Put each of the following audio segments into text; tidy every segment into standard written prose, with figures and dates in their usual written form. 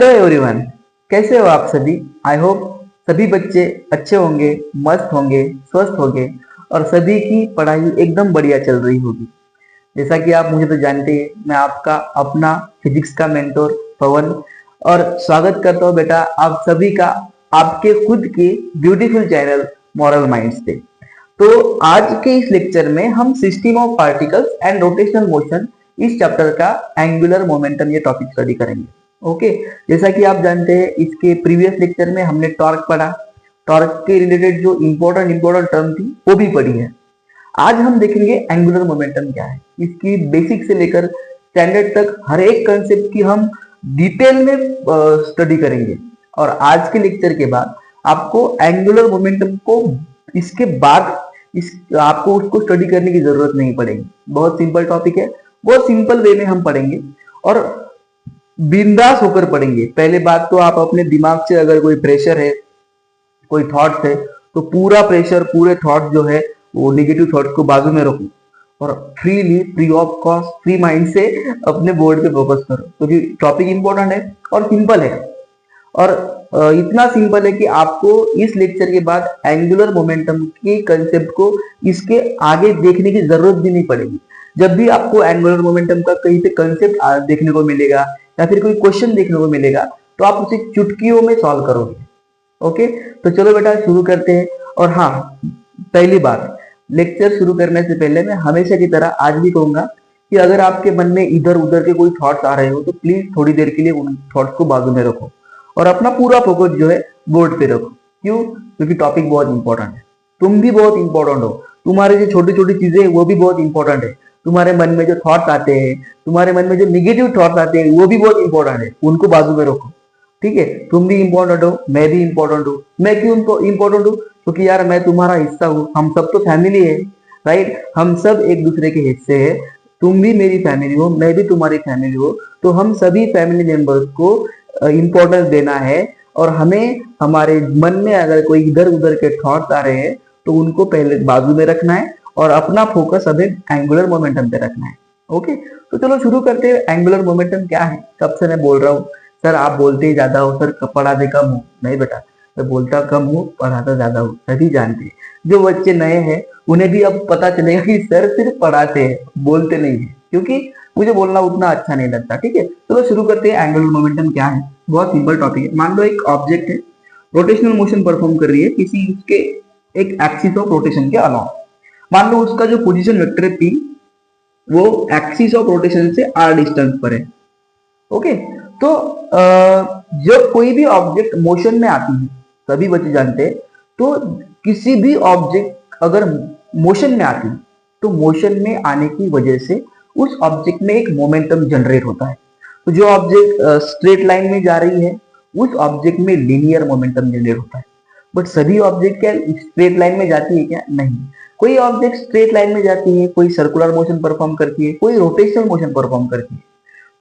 Hello everyone, कैसे हो आप सभी। आई होप सभी बच्चे अच्छे होंगे, मस्त होंगे, स्वस्थ होंगे और सभी की पढ़ाई एकदम बढ़िया चल रही होगी। जैसा कि आप मुझे तो जानते हैं, मैं आपका अपना फिजिक्स का मेंटोर पवन और स्वागत करता हूँ बेटा आप सभी का आपके खुद के ब्यूटीफुल चैनल मॉरल माइंड्स पे। तो आज के इस लेक्चर में हम system of particles and rotational motion इस चैप्टर का एंगुलर मोमेंटम ये टॉपिक स्टडी करेंगे। ओके, जैसा कि आप जानते हैं इसके प्रीवियस लेक्चर में हमने टॉर्क पढ़ा। टॉर्क के रिलेटेड जो इंपॉर्टेंट टर्म थी वो भी पढ़ी है। आज हम देखेंगे एंगुलर मोमेंटम क्या है, इसकी बेसिक से लेकर स्टैंडर्ड तक हर एक कंसेप्ट की हम डिटेल में स्टडी करेंगे। और आज के लेक्चर के बाद आपको एंगुलर मोमेंटम को इसके बाद इस आपको उसको स्टडी करने की जरूरत नहीं पड़ेगी। बहुत सिंपल टॉपिक है, बहुत सिंपल वे में हम पढ़ेंगे और बिंदास होकर पढ़ेंगे। पहले बात तो आप अपने दिमाग से अगर कोई प्रेशर है, कोई थॉट्स है, तो पूरा प्रेशर, पूरे थॉट जो है वो नेगेटिव थॉट्स को बाजू में रखो और freely, free of cost, free mind से अपने बोर्ड पे फोकस करो, क्योंकि टॉपिक इंपॉर्टेंट है और सिंपल है। और इतना सिंपल है कि आपको इस लेक्चर के बाद एंगुलर मोमेंटम के कंसेप्ट को इसके आगे देखने की जरूरत भी नहीं पड़ेगी। जब भी आपको एंगुलर मोमेंटम का कहीं पे कंसेप्ट देखने को मिलेगा या फिर कोई क्वेश्चन देखने को मिलेगा तो आप उसे चुटकियों में सॉल्व करोगे। ओके, तो चलो बेटा शुरू करते हैं। और हाँ, पहली बात, लेक्चर शुरू करने से पहले मैं हमेशा की तरह आज भी कहूंगा कि अगर आपके मन में इधर उधर के कोई थॉट्स आ रहे हो तो प्लीज थोड़ी देर के लिए उन थॉट्स को बाजू में रखो और अपना पूरा फोकस जो है बोर्ड पे रखो। क्यों? क्योंकि टॉपिक बहुत इंपॉर्टेंट है, तुम भी बहुत इंपॉर्टेंट हो, तुम्हारे जो छोटी छोटी चीजें वो भी बहुत इंपॉर्टेंट है। तुम्हारे मन में जो थॉट्स आते हैं, तुम्हारे मन में जो नेगेटिव थॉट्स आते हैं वो भी बहुत इंपॉर्टेंट है, उनको बाजू में रखो। ठीक है, तुम भी इंपॉर्टेंट हो, मैं भी इंपॉर्टेंट हूँ। मैं क्यों इंपॉर्टेंट हूँ? क्योंकि यार मैं तुम्हारा हिस्सा हूँ, हम सब तो फैमिली है, राइट। हम सब एक दूसरे के हिस्से है। तुम भी मेरी फैमिली हो, मैं भी तुम्हारी फैमिली हो, तो हम सभी फैमिली मेंबर्स को इंपॉर्टेंस देना है। और हमें हमारे मन में अगर कोई इधर उधर के थॉट्स आ रहे हैं तो उनको पहले बाजू में रखना है और अपना फोकस हमें एंगुलर मोमेंटम पे रखना है। ओके, तो चलो शुरू करते हैं। एंगुलर मोमेंटम क्या है? कब से मैं बोल रहा हूँ सर आप बोलते ही ज्यादा हो, सर पढ़ाते कम हो। नहीं बेटा, मैं बोलता कम हूँ, पढ़ाता ज्यादा हूँ, सभी जानते हैं। जो बच्चे नए हैं उन्हें भी अब पता चलेगा कि सर सिर्फ पढ़ाते हैं, बोलते नहीं है, क्योंकि मुझे बोलना उतना अच्छा नहीं लगता। ठीक है, चलो शुरू करते हैं। एंगुलर मोमेंटम क्या है? बहुत सिंपल टॉपिक है। मान लो एक ऑब्जेक्ट है, रोटेशनल मोशन परफॉर्म कर रही है किसी उसके एक एक्सिस ऑफ रोटेशन के अलावा। मान लो उसका जो पोजीशन वेक्टर है पी, वो एक्सिस ऑफ रोटेशन से आर डिस्टेंस पर है। ओके, तो जब कोई भी ऑब्जेक्ट मोशन में आती है, सभी बच्चे जानते हैं, तो किसी भी ऑब्जेक्ट अगर मोशन में आती है तो मोशन में आने की वजह से उस ऑब्जेक्ट में एक मोमेंटम जनरेट होता है। तो जो ऑब्जेक्ट स्ट्रेट लाइन में जा रही है उस ऑब्जेक्ट में लीनियर मोमेंटम जनरेट होता है। बट सभी ऑब्जेक्ट क्या स्ट्रेट लाइन में जाती है क्या? नहीं। कोई ऑब्जेक्ट स्ट्रेट लाइन में जाती है, कोई सर्कुलर मोशन परफॉर्म करती है, कोई रोटेशनल मोशन परफॉर्म करती है।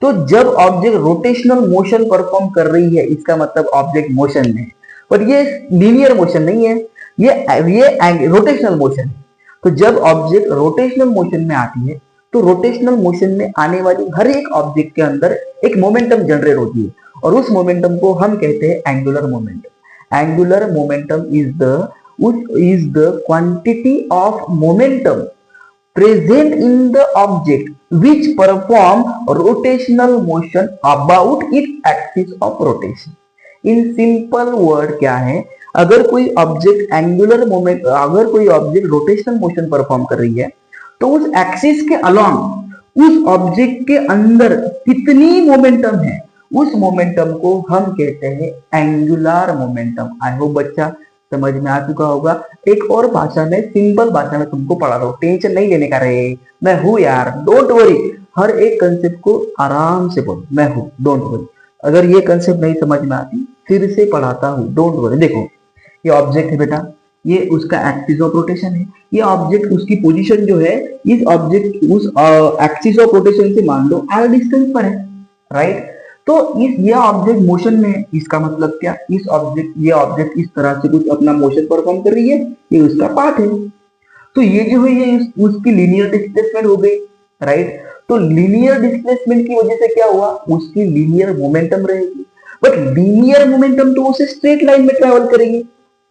तो जब ऑब्जेक्ट रोटेशनल मोशन परफॉर्म कर रही है इसका मतलब ऑब्जेक्ट मोशन में है। पर ये लीनियर मोशन नहीं है, ये रोटेशनल मोशन है। तो जब ऑब्जेक्ट रोटेशनल मोशन में आती है तो रोटेशनल मोशन में आने वाली हर एक ऑब्जेक्ट के अंदर एक मोमेंटम जनरेट होती है और उस मोमेंटम को हम कहते हैं angular momentum. Angular momentum is the quantity of momentum present in the object which perform rotational motion about its axis of rotation. In simple word क्या है? अगर कोई ऑब्जेक्ट एंगुलर मोमेंट, अगर कोई ऑब्जेक्ट रोटेशनल मोशन परफॉर्म कर रही है तो उस एक्सिस के अलोंग उस ऑब्जेक्ट के अंदर कितनी मोमेंटम है, उस मोमेंटम को हम कहते हैं एंगुलर मोमेंटम। आई होप बच्चा समझ में आ चुका होगा। एक और भाषा में, सिंपल भाषा में तुमको पढ़ा दो, टेंशन नहीं लेने का रे, मैं हूं यार, डोंट वरी। हर एक कंसेप्ट को आराम से बोलो, मैं हूं, डोंट वरी। अगर ये कंसेप्ट नहीं समझ में आती फिर से पढ़ाता हूं, डोंट वरी। देखो ये ऑब्जेक्ट है बेटा, ये उसका एक्सिस ऑफ रोटेशन है। ये ऑब्जेक्ट उसकी पोजीशन जो है इस ऑब्जेक्ट उस एक्सिस ऑफ रोटेशन से मान लो आर डिस्टेंस पर है, राइट। तो ये ऑब्जेक्ट मोशन में है, इसका मतलब क्या? ये ऑब्जेक्ट इस तरह से कुछ अपना मोशन परफॉर्म कर रही है, ये उसका पार्ट है। तो ये जो है ये उसकी लीनियर डिस्प्लेसमेंट हो गई, राइट। तो लीनियर डिस्प्लेसमेंट की वजह से क्या हुआ? उसकी लीनियर मोमेंटम रहेगी। बट लीनियर मोमेंटम तो उसे स्ट्रेट लाइन में ट्रेवल करेगी,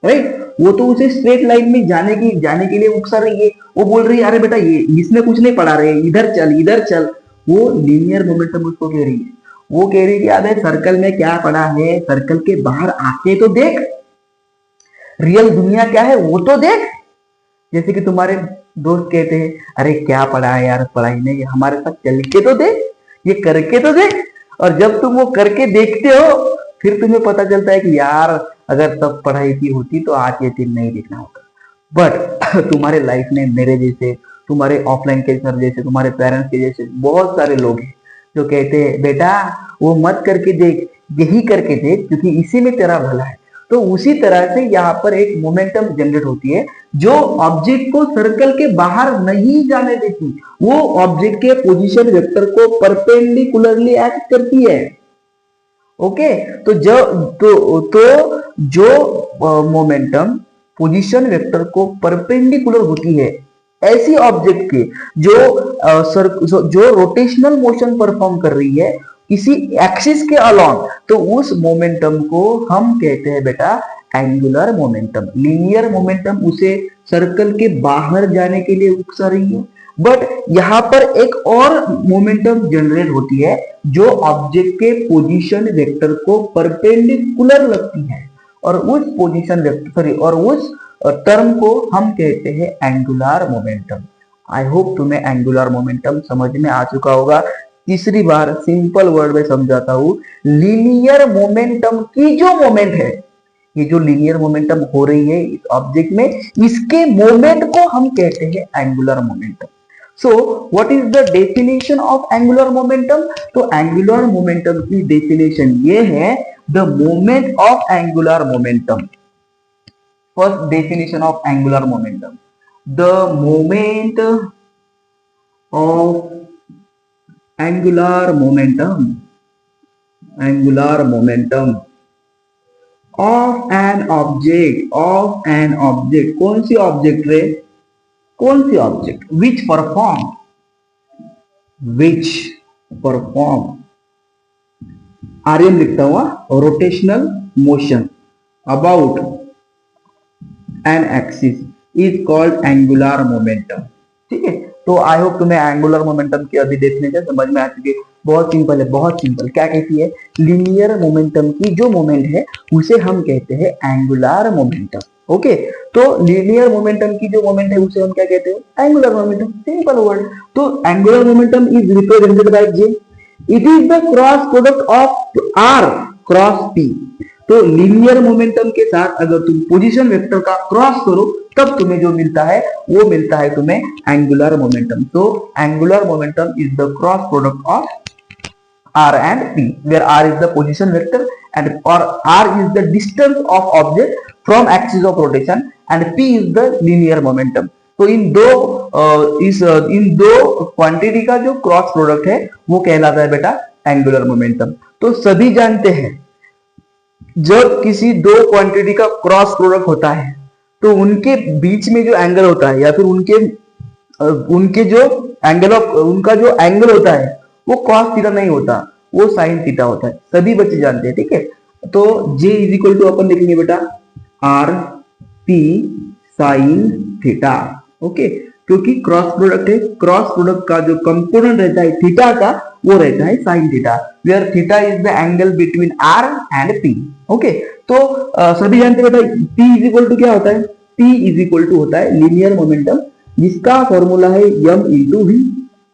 राइट। वो तो उसे स्ट्रेट लाइन में जाने के लिए उकसा रही है, वो बोल रही है अरे बेटा ये इसमें कुछ नहीं पढ़ा रहे, इधर चल इधर चल। वो लीनियर मोमेंटम उसको कह रही है, वो कह रही है कि अबे सर्कल में क्या पढ़ा है, सर्कल के बाहर आके तो देख, रियल दुनिया क्या है वो तो देख। जैसे कि तुम्हारे दोस्त कहते हैं अरे क्या पढ़ा है यार, पढ़ाई नहीं, हमारे साथ चल के तो देख, ये करके तो देख। और जब तुम वो करके देखते हो फिर तुम्हें पता चलता है कि यार अगर तब पढ़ाई की होती तो आज ये दिन नहीं देखना होता। बट तुम्हारे लाइफ में मेरे जैसे, तुम्हारे ऑफलाइन के सर जैसे, तुम्हारे पेरेंट्स के जैसे बहुत सारे लोग हैं जो कहते हैं बेटा वो मत करके देख, यही करके देख क्योंकि इसी में तेरा भला है। तो उसी तरह से यहाँ पर एक मोमेंटम जनरेट होती है जो ऑब्जेक्ट को सर्कल के बाहर नहीं जाने देती, वो ऑब्जेक्ट के पोजीशन वेक्टर को परपेंडिकुलरली एक्ट करती है। ओके, तो जो मोमेंटम पोजीशन वेक्टर को परपेंडिकुलर होती है ऐसी ऑब्जेक्ट के जो रोटेशनल मोशन परफॉर्म कर रही है किसी एक्सिस के अलॉन्ग, तो उस मोमेंटम को हम कहते हैं बेटा एंगुलर मोमेंटम। लीनियर मोमेंटम उसे सर्कल के बाहर जाने के लिए उकसा रही है, बट यहाँ पर एक और मोमेंटम जनरेट होती है जो ऑब्जेक्ट के पोजीशन वेक्टर को परपेंडिकुलर लगती है, और उस पोजीशन वेक्टर और उस टर्म को हम कहते हैं एंगुलर मोमेंटम। आई होप तुम्हें एंगुलर मोमेंटम समझ में आ चुका होगा। तीसरी बार सिंपल वर्ड में समझाता हूं, लीनियर मोमेंटम की जो मोमेंट है, ये जो लीनियर मोमेंटम हो रही है इस ऑब्जेक्ट में, इसके मोमेंट को हम कहते हैं angular momentum. So what is the definition of angular momentum? तो एंगुलर मोमेंटम की डेफिनेशन ये है, the moment of angular momentum. First definition of angular momentum, the moment of angular momentum of an object कौन सी object रे, कौन सी object, which perform Aryan लिखता हुआ rotational motion about an axis is called angular momentum. ठीक है, तो I hope तुम्हें angular momentum की अभी देखने से समझ में आ चुकी है। बहुत सिंपल है, बहुत सिंपल। क्या कहती है, लीनियर मोमेंटम की जो मोमेंट है उसे हम कहते हैं एंगुलर मोमेंटम। ओके, तो लीनियर मोमेंटम की जो मोमेंट है उसे हम क्या कहते हैं, एंगुलर मोमेंटम। Simple word. तो angular momentum is represented by J, it is the cross product of R cross P. तो लीनियर मोमेंटम के साथ अगर तुम पोजीशन वेक्टर का क्रॉस करो तब तुम्हें जो मिलता है वो मिलता है तुम्हें एंगुलर मोमेंटम। तो angular momentum is the cross product of r and p, where r is the position vector and or r is the distance of object from axis of rotation and p is the linear momentum। तो इन दो quantity का जो cross product है वो कहलाता है बेटा angular momentum. तो सभी जानते हैं जब किसी दो क्वांटिटी का क्रॉस प्रोडक्ट होता है तो उनके बीच में जो एंगल होता है या फिर उनके जो एंगल ऑफ उनका जो एंगल होता है वो कॉस थीटा नहीं होता, वो साइन थीटा होता है। सभी बच्चे जानते हैं। ठीक है, तो J इज इक्वल टू अपन लिखेंगे बेटा R P sine theta. Okay, क्योंकि क्रॉस प्रोडक्ट है, क्रॉस प्रोडक्ट का जो कंपोनेंट रहता है थीटा का वो रहता है sine theta, where theta is the angle between R and P. Okay, तो सभी जानते हैं बेटा P इज इक्वल टू क्या होता है, P इज इक्वल टू होता है लीनियर मोमेंटम जिसका फॉर्मूला है m इंटू वी।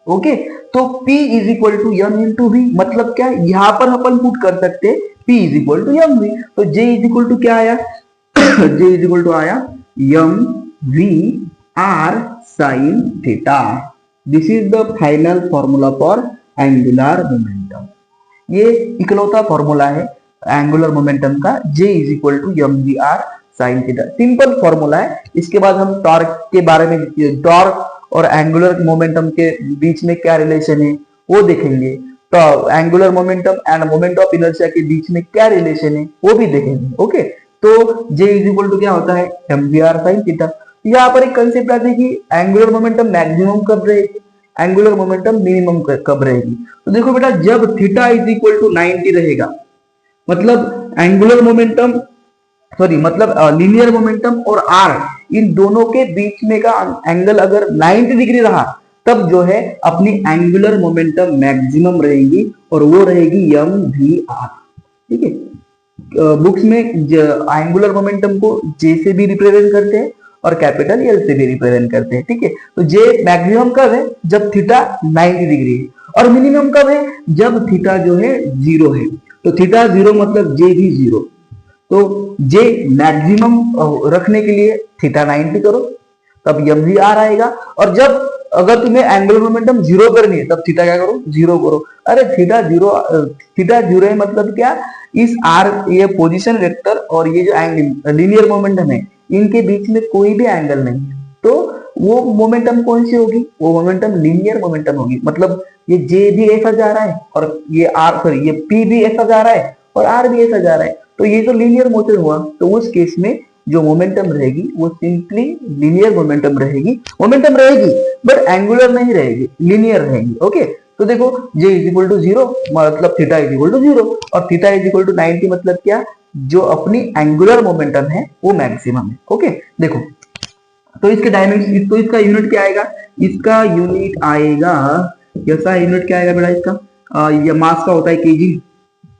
ओके, तो P is equal to m into V मतलब क्या, यहां पर अपन पुट कर सकते हैं P is equal to M V. तो J इज इक्वल टू क्या आया J इज इक्वल टू आया m v r sin theta. This is the final formula for angular momentum. ये इकलौता फॉर्मूला है एंगुलर मोमेंटम का, J is equal to M V R sine theta. Simple formula है। इसके बाद हम torque के बारे में, टॉर्क और एंगुलर मोमेंटम के बीच में क्या रिलेशन है वो देखेंगे। तो angular momentum end moment of inertia के बीच में क्या रिलेशन है वो भी देखेंगे। ओके, तो J इज इक्वल टू क्या होता है M V R sine theta. यहाँ पर एक कंसेप्ट आती है कि एंगुलर मोमेंटम मैक्सिमम कब रहेगी, एंगुलर मोमेंटम मिनिमम कब रहेगी। तो देखो बेटा जब थीटा इज इक्वल टू 90 रहेगा मतलब एंगुलर मोमेंटम, सॉरी मतलब लीनियर मोमेंटम और आर, इन दोनों के बीच में का एंगल अगर 90 डिग्री रहा तब जो है अपनी एंगुलर मोमेंटम मैक्सिमम रहेगी और वो रहेगी एम वी आर। ठीक है, बुक्स में एंगुलर मोमेंटम को जे से भी रिप्रेजेंट करते हैं और कैपिटल एल से भी रिप्रेजेंट करते हैं। ठीक है, तो जे मैक्सिमम कब है, जब थीटा 90 डिग्री है, और मिनिमम कब है, जब थीटा जो है 0 है। तो थीटा 0 मतलब जे भी 0। तो जे मैक्सिमम रखने के लिए थीटा 90 करो, तब एम वी आर आएगा। और जब अगर तुम्हें एंगुलर मोमेंटम 0 करनी है तब थीटा क्या करो, 0 करो। अरे थीटा 0 है मतलब क्या, इस आर, ये पोजीशन वेक्टर और ये जो एंगल लीनियर मोमेंटम है, इनके बीच में कोई भी एंगल नहीं है, तो वो मोमेंटम कौन सी होगी, वो मोमेंटम लीनियर मोमेंटम होगी। मतलब ये जे भी ऐसा जा रहा है और ये आर, सॉरी ये पी भी ऐसा जा रहा है और आर भी ऐसा जा रहा है, तो ये तो लीनियर मोशन हुआ। तो उस केस में जो मोमेंटम रहेगी वो सिंपली लीनियर मोमेंटम रहेगी, बट एंगुलर नहीं रहेगी, लीनियर रहेगी। ओके, तो देखो J इज इक्वल टू 0 मतलब थीटा इज इक्वल टू 0 और थीटा इज इक्वल टू 90 मतलब क्या, जो अपनी एंगुलर मोमेंटम है वो मैक्सिमम है। ओके, देखो तो इसके डायमेंशन, तो इसका यूनिट क्या आएगा, इसका यूनिट आएगा, ऐसा यूनिट क्या आएगा बेटा इसका, ये मास का होता है केजी,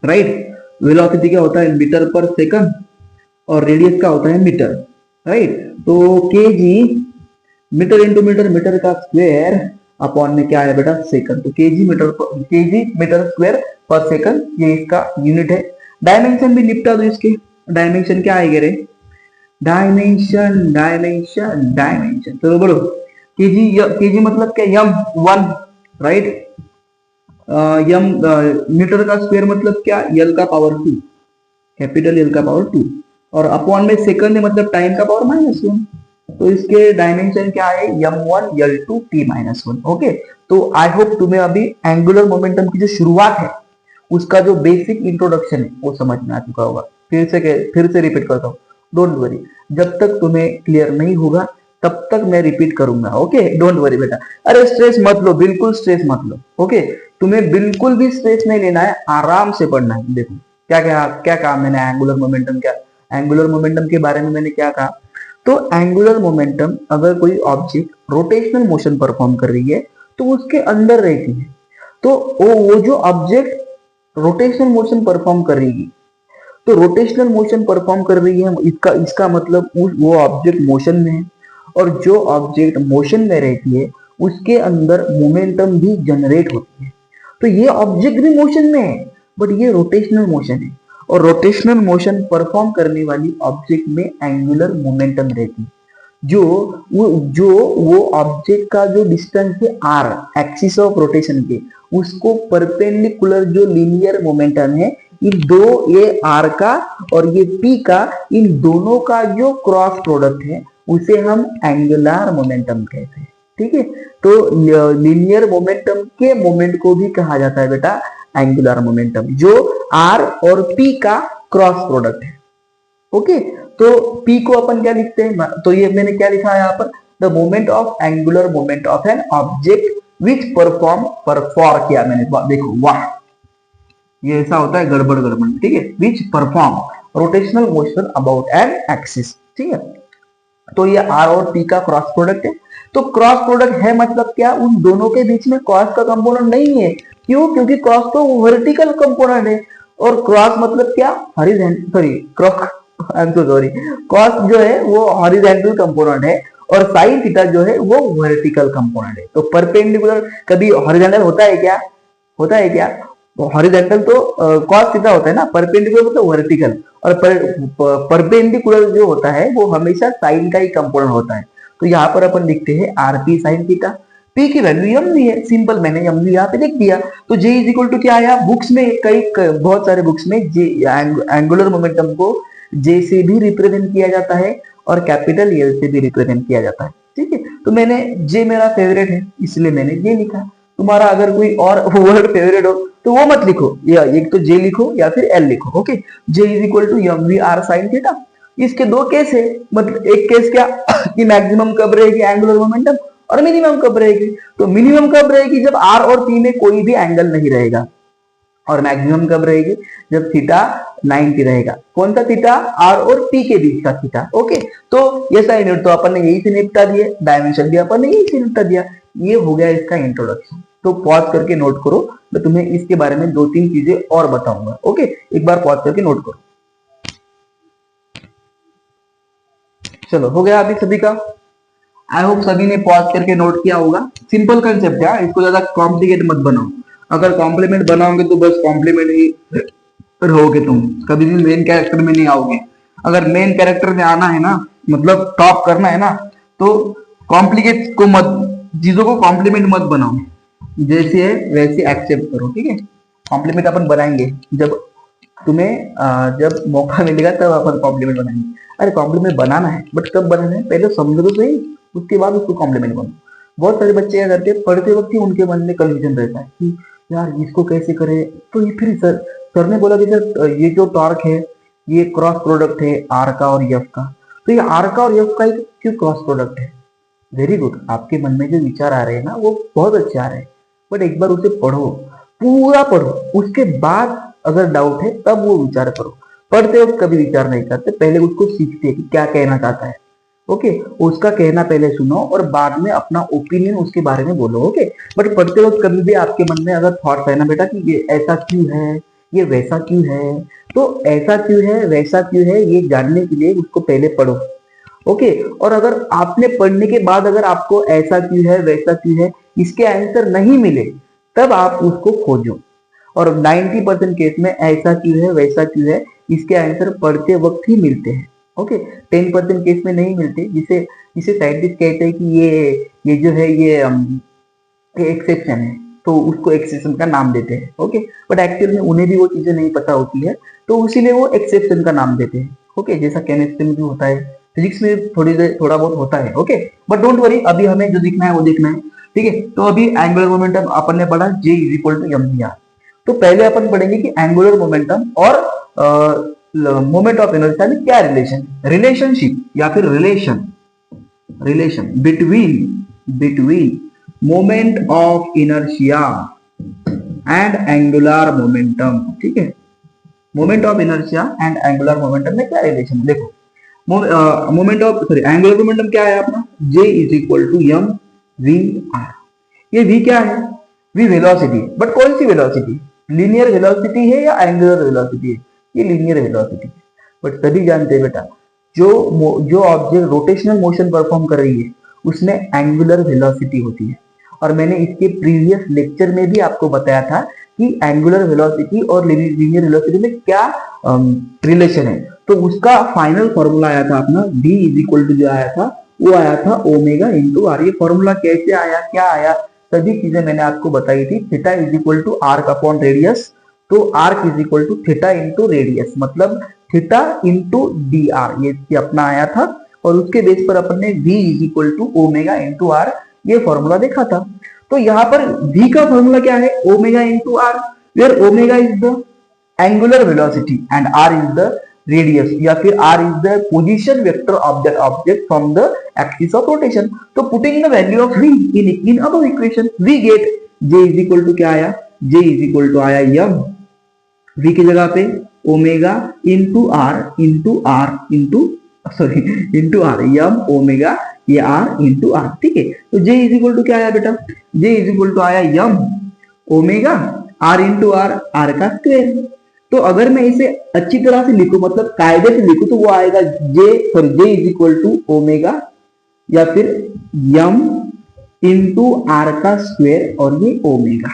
राइट, वेलोसिटी का होता है मीटर पर सेकंड और रेडियस का होता है मीटर, राइट। तो KG metre into metre, metre का स्क्वायर अपॉन में क्या है बेटा, सेकंड। तो केजी मीटर स्क्वायर पर सेकंड, ये इसका यूनिट है। डायमेंशन भी निपटा दो इसके, डायमेंशन क्या आएगा रे, डायमेंशन तो बोलो केजी मतलब क्या, यम 1, राइट। यम मीटर का स्क्वायर मतलब क्या, एल का पावर 2, कैपिटल एल का पावर 2, और अपॉन में सेकंड मतलब टाइम का पावर -1। तो इसके डायमेंशन क्या है, m1 l2 t-1। ओके, तो आई होप तुम्हें अभी एंगुलर मोमेंटम की जो शुरुआत है उसका जो बेसिक इंट्रोडक्शन है वो समझ में आ चुका होगा। फिर से रिपीट करता हूँ, डोंट वरी, जब तक तुम्हें क्लियर नहीं होगा तब तक मैं रिपीट करूंगा। ओके, डोंट वरी बेटा, अरे स्ट्रेस मत लो, बिल्कुल स्ट्रेस मत लो। ओके, तुम्हें बिल्कुल भी स्ट्रेस नहीं लेना है, आराम से पढ़ना है। देखो क्या क्या क्या कहा मैंने, एंगुलर मोमेंटम के बारे में मैंने क्या कहा। तो एंगुलर मोमेंटम, अगर कोई ऑब्जेक्ट रोटेशनल मोशन परफॉर्म कर रही है तो उसके अंदर रहती है, तो वो जो ऑब्जेक्ट रोटेशनल मोशन परफॉर्म करेगी, तो रोटेशनल मोशन परफॉर्म कर रही है, इसका मतलब वो ऑब्जेक्ट मोशन में है, और जो ऑब्जेक्ट मोशन में रहती है उसके अंदर मोमेंटम भी जनरेट होती है। तो ये ऑब्जेक्ट भी मोशन में है बट ये रोटेशनल मोशन है, और रोटेशनल मोशन परफॉर्म करने वाली ऑब्जेक्ट में एंगुलर मोमेंटम रहती है। जो वो ऑब्जेक्ट का जो डिस्टेंस है आर, एक्सिस ऑफ रोटेशन के, उसको परपेंडिकुलर जो लीनियर मोमेंटम है, इन दो, ये आर का और ये पी का, इन दोनों का जो क्रॉस प्रोडक्ट है उसे हम एंगुलर मोमेंटम कहते हैं। ठीक है, तो लीनियर मोमेंटम के मोमेंट को भी कहा जाता है बेटा एंगुलर मोमेंटम, जो आर और पी का क्रॉस प्रोडक्ट है। ओके, तो P को अपन क्या लिखते हैं, तो ये मैंने क्या लिखा है यहाँ पर, the moment of angular moment of an object which perform किया मैंने, देखो वाह, ये ऐसा होता है गड़बड़, ठीक है, which perform rotational motion about an axis. ठीक है, तो ये R और P का क्रॉस प्रोडक्ट है। तो क्रॉस प्रोडक्ट है मतलब क्या, उन दोनों के बीच में कॉस का कंपोनेंट नहीं है। क्यों, क्योंकि क्रॉस तो वर्टिकल कंपोनेंट है, और क्रॉस मतलब क्या, हॉरिजॉन्टल, सॉरी कॉस जो है वो हॉरिजॉन्टल कंपोनेंट है और साइन थीटा जो है वो वर्टिकल कंपोनेंट है। तो परपेंडिकुलर कभी हॉरिजॉन्टल होता है क्या, हॉरिजॉन्टल तो कॉस थीटा होता है ना, परपेंडिकुलर मतलब वर्टिकल, और परपेंडिकुलर जो होता है वो हमेशा साइन का ही कंपोनेंट होता है। तो यहाँ पर अपन लिखते हैं आरपी साइन थीटा, पी की वैल्यू एम भी है, सिंपल, मैंने एम भी यहाँ पे लिख दिया। तो जे इज इक्वल टू क्या आया, बुक्स में बहुत सारे बुक्स में जे एंगुलर मोमेंटम को जे से भी रिप्रेजेंट किया जाता है और कैपिटल एल से भी रिप्रेजेंट किया जाता है। ठीक है, तो मैंने जे मेरा फेवरेट है इसलिए मैंने जे लिखा। तुम्हारा अगर कोई और वर्ड फेवरेट हो तो वो मत लिखो, या एक तो जे लिखो या फिर एल लिखो। Okay, J is equal to M V R sine theta. इसके दो केस है, मतलब एक केस क्या कि मैक्सिमम कब रहेगी एंगुलर मोमेंटम, और मिनिमम कब रहेगी। तो मिनिमम कब रहेगी, जब आर और पी में कोई भी एंगल नहीं रहेगा। और मैक्सिमम कब रहेगी, जब थीटा 90 रहेगा। कौन सा थीटा, आर और टी के बीच का थीटा। ओके, तो ये साइन यूनिट तो अपन ने यही से निपटा दिए, डायमेंशन भी अपन ने यही से निपटा दिया। ये हो गया इसका इंट्रोडक्शन। तो पॉज करके नोट करो, मैं तुम्हें इसके बारे में 2-3 चीजें और बताऊंगा। ओके, एक बार पॉज करके नोट करो। चलो, हो गया अभी सभी का। आई होप सभी ने पॉज करके नोट किया होगा। सिंपल कंसेप्ट है, इसको ज्यादा कॉम्प्लिकेट मत बनाओ। अगर कॉम्प्लीमेंट बनाओगे तो बस कॉम्प्लीमेंट ही रहोगे, तुम कभी भी मेन कैरेक्टर में नहीं आओगे। अगर मेन कैरेक्टर में आना है ना, मतलब टॉप करना है ना, तो कॉम्प्लिकेट को मत, चीजों को कॉम्प्लीमेंट मत बनाओ, जैसे है वैसे एक्सेप्ट करो। ठीक है, कॉम्प्लीमेंट अपन बनाएंगे जब तुम्हें जब मौका मिलेगा तब अपन कॉम्प्लीमेंट बनाएंगे। अरे कॉम्प्लीमेंट बनाना है, बट कब बनाना है पहले समझो तो सही, उसके बाद उसको कॉम्प्लीमेंट बनो। बहुत सारे बच्चे क्या करते हैं, पढ़ते वक्त ही उनके मन में कंफ्यूजन रहता है कि यार इसको कैसे करें। तो ये फिर सर ने बोला कि सर ये जो टॉर्क है ये क्रॉस प्रोडक्ट है आर का और एफ का, तो ये आर का और एफ का क्यों क्रॉस प्रोडक्ट है। वेरी गुड, आपके मन में जो विचार आ रहे हैं ना वो बहुत अच्छे आ रहे हैं, बट एक बार उसे पढ़ो, पूरा पढ़ो, उसके बाद अगर डाउट है तब वो विचार करो। पढ़ते वक्त कभी विचार नहीं करते, पहले उसको सीखते कि क्या कहना चाहता है। ओके, उसका कहना पहले सुनो और बाद में अपना ओपिनियन उसके बारे में बोलो। ओके, बट पढ़ते वक्त कभी भी आपके मन में अगर थॉट है ना बेटा कि ये ऐसा क्यों है, ये वैसा क्यों है, तो ऐसा क्यों है वैसा क्यों है ये जानने के लिए उसको पहले पढ़ो। ओके, और अगर आपने पढ़ने के बाद अगर आपको ऐसा क्यों है वैसा क्यों है इसके आंसर नहीं मिले, तब आप उसको खोजो। और 90% केस में ऐसा क्यों है वैसा क्यों है इसके आंसर पढ़ते वक्त ही मिलते हैं। ओके, 10% केस में नहीं मिलते, जिसे जिसे साइंटिस्ट कहते हैं कि ये जो है ये एक्सेप्शन है, तो उसको एक्सेप्शन का नाम देते हैं। ओके, बट एक्चुअल में उन्हें भी वो चीजें नहीं पता होती है, तो इसीलिए वो एक्सेप्शन का नाम देते हैं। ओके, जैसा केमिस्ट्री में भी होता है, फिजिक्स में थोड़ा बहुत होता है। ओके, बट डोंट वरी, अभी हमें जो दिखना है वो देखना है। ठीक है, तो अभी एंगुलर मोमेंटम अपन ने पढ़ा J is equal to mv r। तो पहले अपन पढ़ेंगे कि एंगुलर मोमेंटम और मोमेंट ऑफ इनर्शिया में क्या रिलेशनशिप या फिर relation between moment of inertia and angular momentum. ठीक है, moment of inertia and angular momentum में क्या रिलेशन है, देखो। एंगुलर मोमेंटम क्या है अपना, J is equal to M V R. ये V क्या है, V वेलोसिटी, बट कौन सी वेलोसिटी, लीनियर वेलोसिटी है या एंगुलर वेलोसिटी है, ये लीनियर वेलोसिटी है। बट सभी जानते हैं बेटा, जो ऑब्जेक्ट रोटेशनल मोशन परफॉर्म कर रही है उसमें एंगुलर वेलोसिटी होती है। और मैंने इसके प्रीवियस लेक्चर में भी आपको बताया था कि एंगुलर वेलोसिटी और लीनियर वेलोसिटी में क्या रिलेशन है। तो उसका फाइनल फॉर्मूला आया था अपना v इज इक्वल टू, जो आया था वो आया था ओमेगा इंटू आर। ये फॉर्मूला कैसे आया, क्या आया, सभी चीजें मैंने आपको बताई थी। Theta is equal to R upon radius, तो arc is equal to theta into radius, मतलब थीटा इंटू डी आर, ये अपना आया था। और उसके बेस पर अपन ने v is equal to omega into R ये फॉर्मूला देखा था। तो यहाँ पर v का फॉर्मूला क्या है, omega into R, where omega is the angular velocity and R is the radius, या फिर r is the position vector of that object from the axis of rotation. तो putting the value of v in above equation, we get j is equal to क्या आया, j is equal to आया m, v की जगह पे omega into R into R m omega ये r into R. ठीक है, तो j इज इक्वल टू क्या आया बेटा, j इज इक्वल टू आया m omega r into R का स्क्वायर। तो अगर मैं इसे अच्छी तरह से लिखूं, मतलब कायदे से लिखूं, तो वो आएगा j is equal to omega या फिर m इंटू आर का स्क्वायर और ये ओमेगा।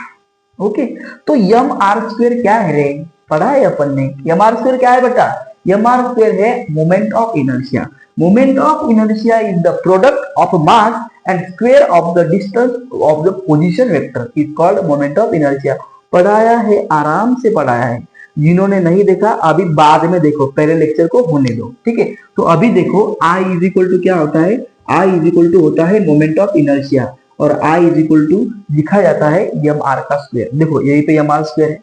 ओके, तो m r स्क्वायर क्या है रे, पढ़ा है अपन ने। m r स्क्वायर क्या है बेटा, m r स्क्वायर है moment of inertia. Moment of inertia is the product of mass and square of the distance of the position vector is called moment of inertia. पढ़ाया है, आराम से पढ़ाया है। जिन्होंने नहीं देखा अभी बाद में देखो, पहले लेक्चर को होने दो। ठीक है, तो अभी देखो I इज इक्वल टू क्या होता है, I इज इक्वल टू होता है मोमेंट ऑफ इनर्शिया, और I इज इक्वल टू लिखा जाता है एम आर का स्क्वायर। देखो यही पे एम आर स्क्वायर है,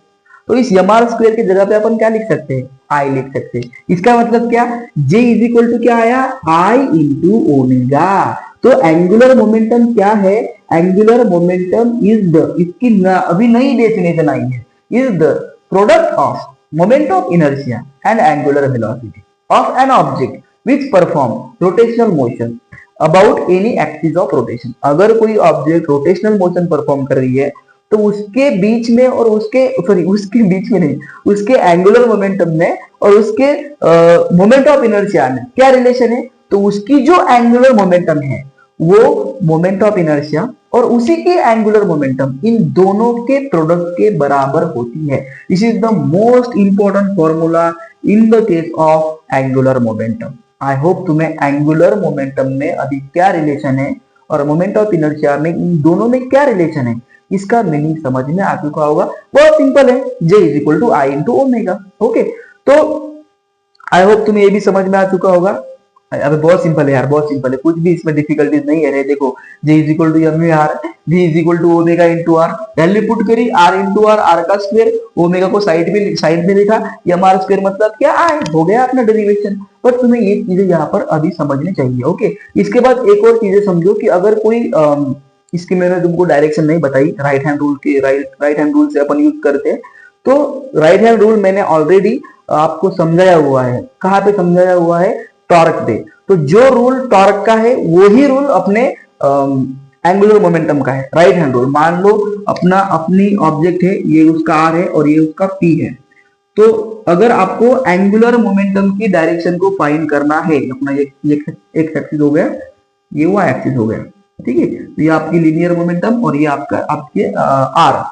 तो इस एम आर स्क्वायर की जगह पे अपन क्या लिख सकते हैं, I लिख सकते हैं। इसका मतलब क्या, J इज इक्वल टू क्या आया, I इंटू ओमेगा। तो एंगुलर मोमेंटम क्या है, एंगुलर मोमेंटम इज द, इसकी अभी नई डेफिनेशन आई है, is the product of moment of inertia and angular velocity of an object which perform rotational motion about any axis of rotation. अगर कोई object rotational motion perform कर रही है तो उसके बीच में और उसके बीच में नहीं, उसके एंगुलर मोमेंटम में और उसके मोमेंट ऑफ इनर्शिया में क्या रिलेशन है? तो उसकी जो एंगुलर मोमेंटम है वो मोमेंट ऑफ इनर्शिया और उसी की एंगुलर मोमेंटम, इन दोनों के प्रोडक्ट के बराबर होती है। This is the most important formula in the case of angular momentum. I hope तुम्हें एंगुलर मोमेंटम में अभी क्या रिलेशन है और मोमेंट ऑफ इनर्शिया में, इन दोनों में क्या रिलेशन है, इसका मीनिंग समझ में आ चुका होगा। बहुत सिंपल है, J is equal to I into omega. Okay, तो आई होप तुम्हें ये भी समझ में आ चुका होगा। अबे बहुत सिंपल है यार, बहुत सिंपल है, कुछ भी इसमें डिफिकल्टीज नहीं है। देखो J is equal to M R, V is equal to omega into R, value put करी R इंटू आर, आर का स्क्वायर, ओमेगा को साइड में लिखा, एम आर स्क्वायर मतलब क्या आए, हो गया अपना डेरिवेशन। बट तुम्हें ये चीजें यहाँ पर अभी समझनी चाहिए। ओके, इसके बाद एक और चीजें समझो कि अगर कोई इसकी मैंने तुमको डायरेक्शन नहीं बताई, राइट हैंड रूल की, राइट हैंड रूल से अपन यूज करते हैं। तो राइट हैंड रूल मैंने ऑलरेडी आपको समझाया हुआ है। कहाँ पे समझाया हुआ है? टॉर्क पे। तो जो रूल टॉर्क का है वही रूल अपने एंगुलर मोमेंटम का है, राइट हैंड रूल। मान लो अपनी ऑब्जेक्ट है, ये उसका आर है और ये उसका पी है। तो अगर आपको एंगुलर मोमेंटम की डायरेक्शन को फाइंड करना है, अपना ये एक एक्सिस हो गया, ये वाई एक्सिस हो गया, ठीक है। तो ये आपकी लीनियर मोमेंटम और ये आपके आर।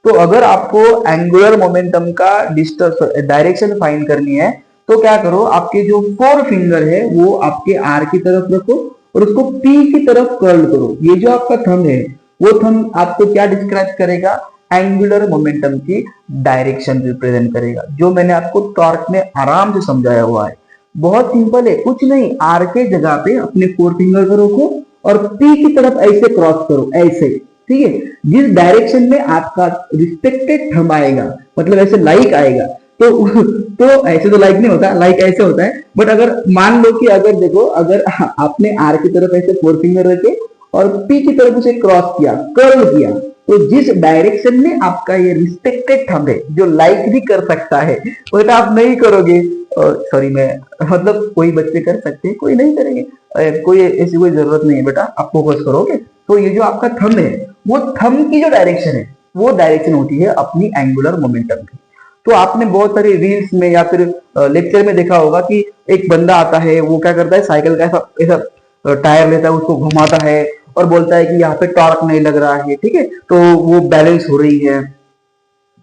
तो अगर आपको एंगुलर मोमेंटम का डिस्टेंस डायरेक्शन फाइंड करनी है तो क्या करो, आपके जो फोर फिंगर है वो आपके आर की तरफ रखो और उसको पी की तरफ कर्ल करो। ये जो आपका थंब है वो थंब आपको क्या डिस्क्राइब करेगा? एंगुलर मोमेंटम की डायरेक्शन रिप्रेजेंट करेगा, जो मैंने आपको टॉर्क में आराम से समझाया हुआ है। बहुत सिंपल है, कुछ नहीं, आर के जगह पे अपने फोर फिंगर को रखो और पी की तरफ ऐसे क्रॉस करो, ऐसे, ठीक है। जिस डायरेक्शन में आपका रिस्पेक्टेड थंब आएगा, मतलब ऐसे लाइक आएगा, तो ऐसे तो लाइक नहीं होता, लाइक ऐसे होता है। बट अगर मान लो कि अगर देखो, अगर आपने आर की तरफ ऐसे फोर फिंगर रखे और पी की तरफ उसे क्रॉस किया, कर्ल किया, तो जिस डायरेक्शन में आपका ये रिस्पेक्टेड थंब है, जो लाइक भी कर सकता है, वो तो आप नहीं करोगे। सॉरी, मैं मतलब कोई बच्चे कर सकते हैं, कोई नहीं करेंगे, कोई ऐसी कोई जरूरत नहीं है बेटा, आप फोकस करोगे। तो ये जो आपका थंब है, वो थंब की जो डायरेक्शन है, वो डायरेक्शन होती है अपनी एंगुलर मोमेंटम की। तो आपने बहुत सारे रील्स में या फिर लेक्चर में देखा होगा कि एक बंदा आता है, वो क्या करता है, साइकिल का ऐसा टायर लेता है, उसको घुमाता है और बोलता है कि यहाँ पे टॉर्क नहीं लग रहा है, ठीक है, तो वो बैलेंस हो रही है।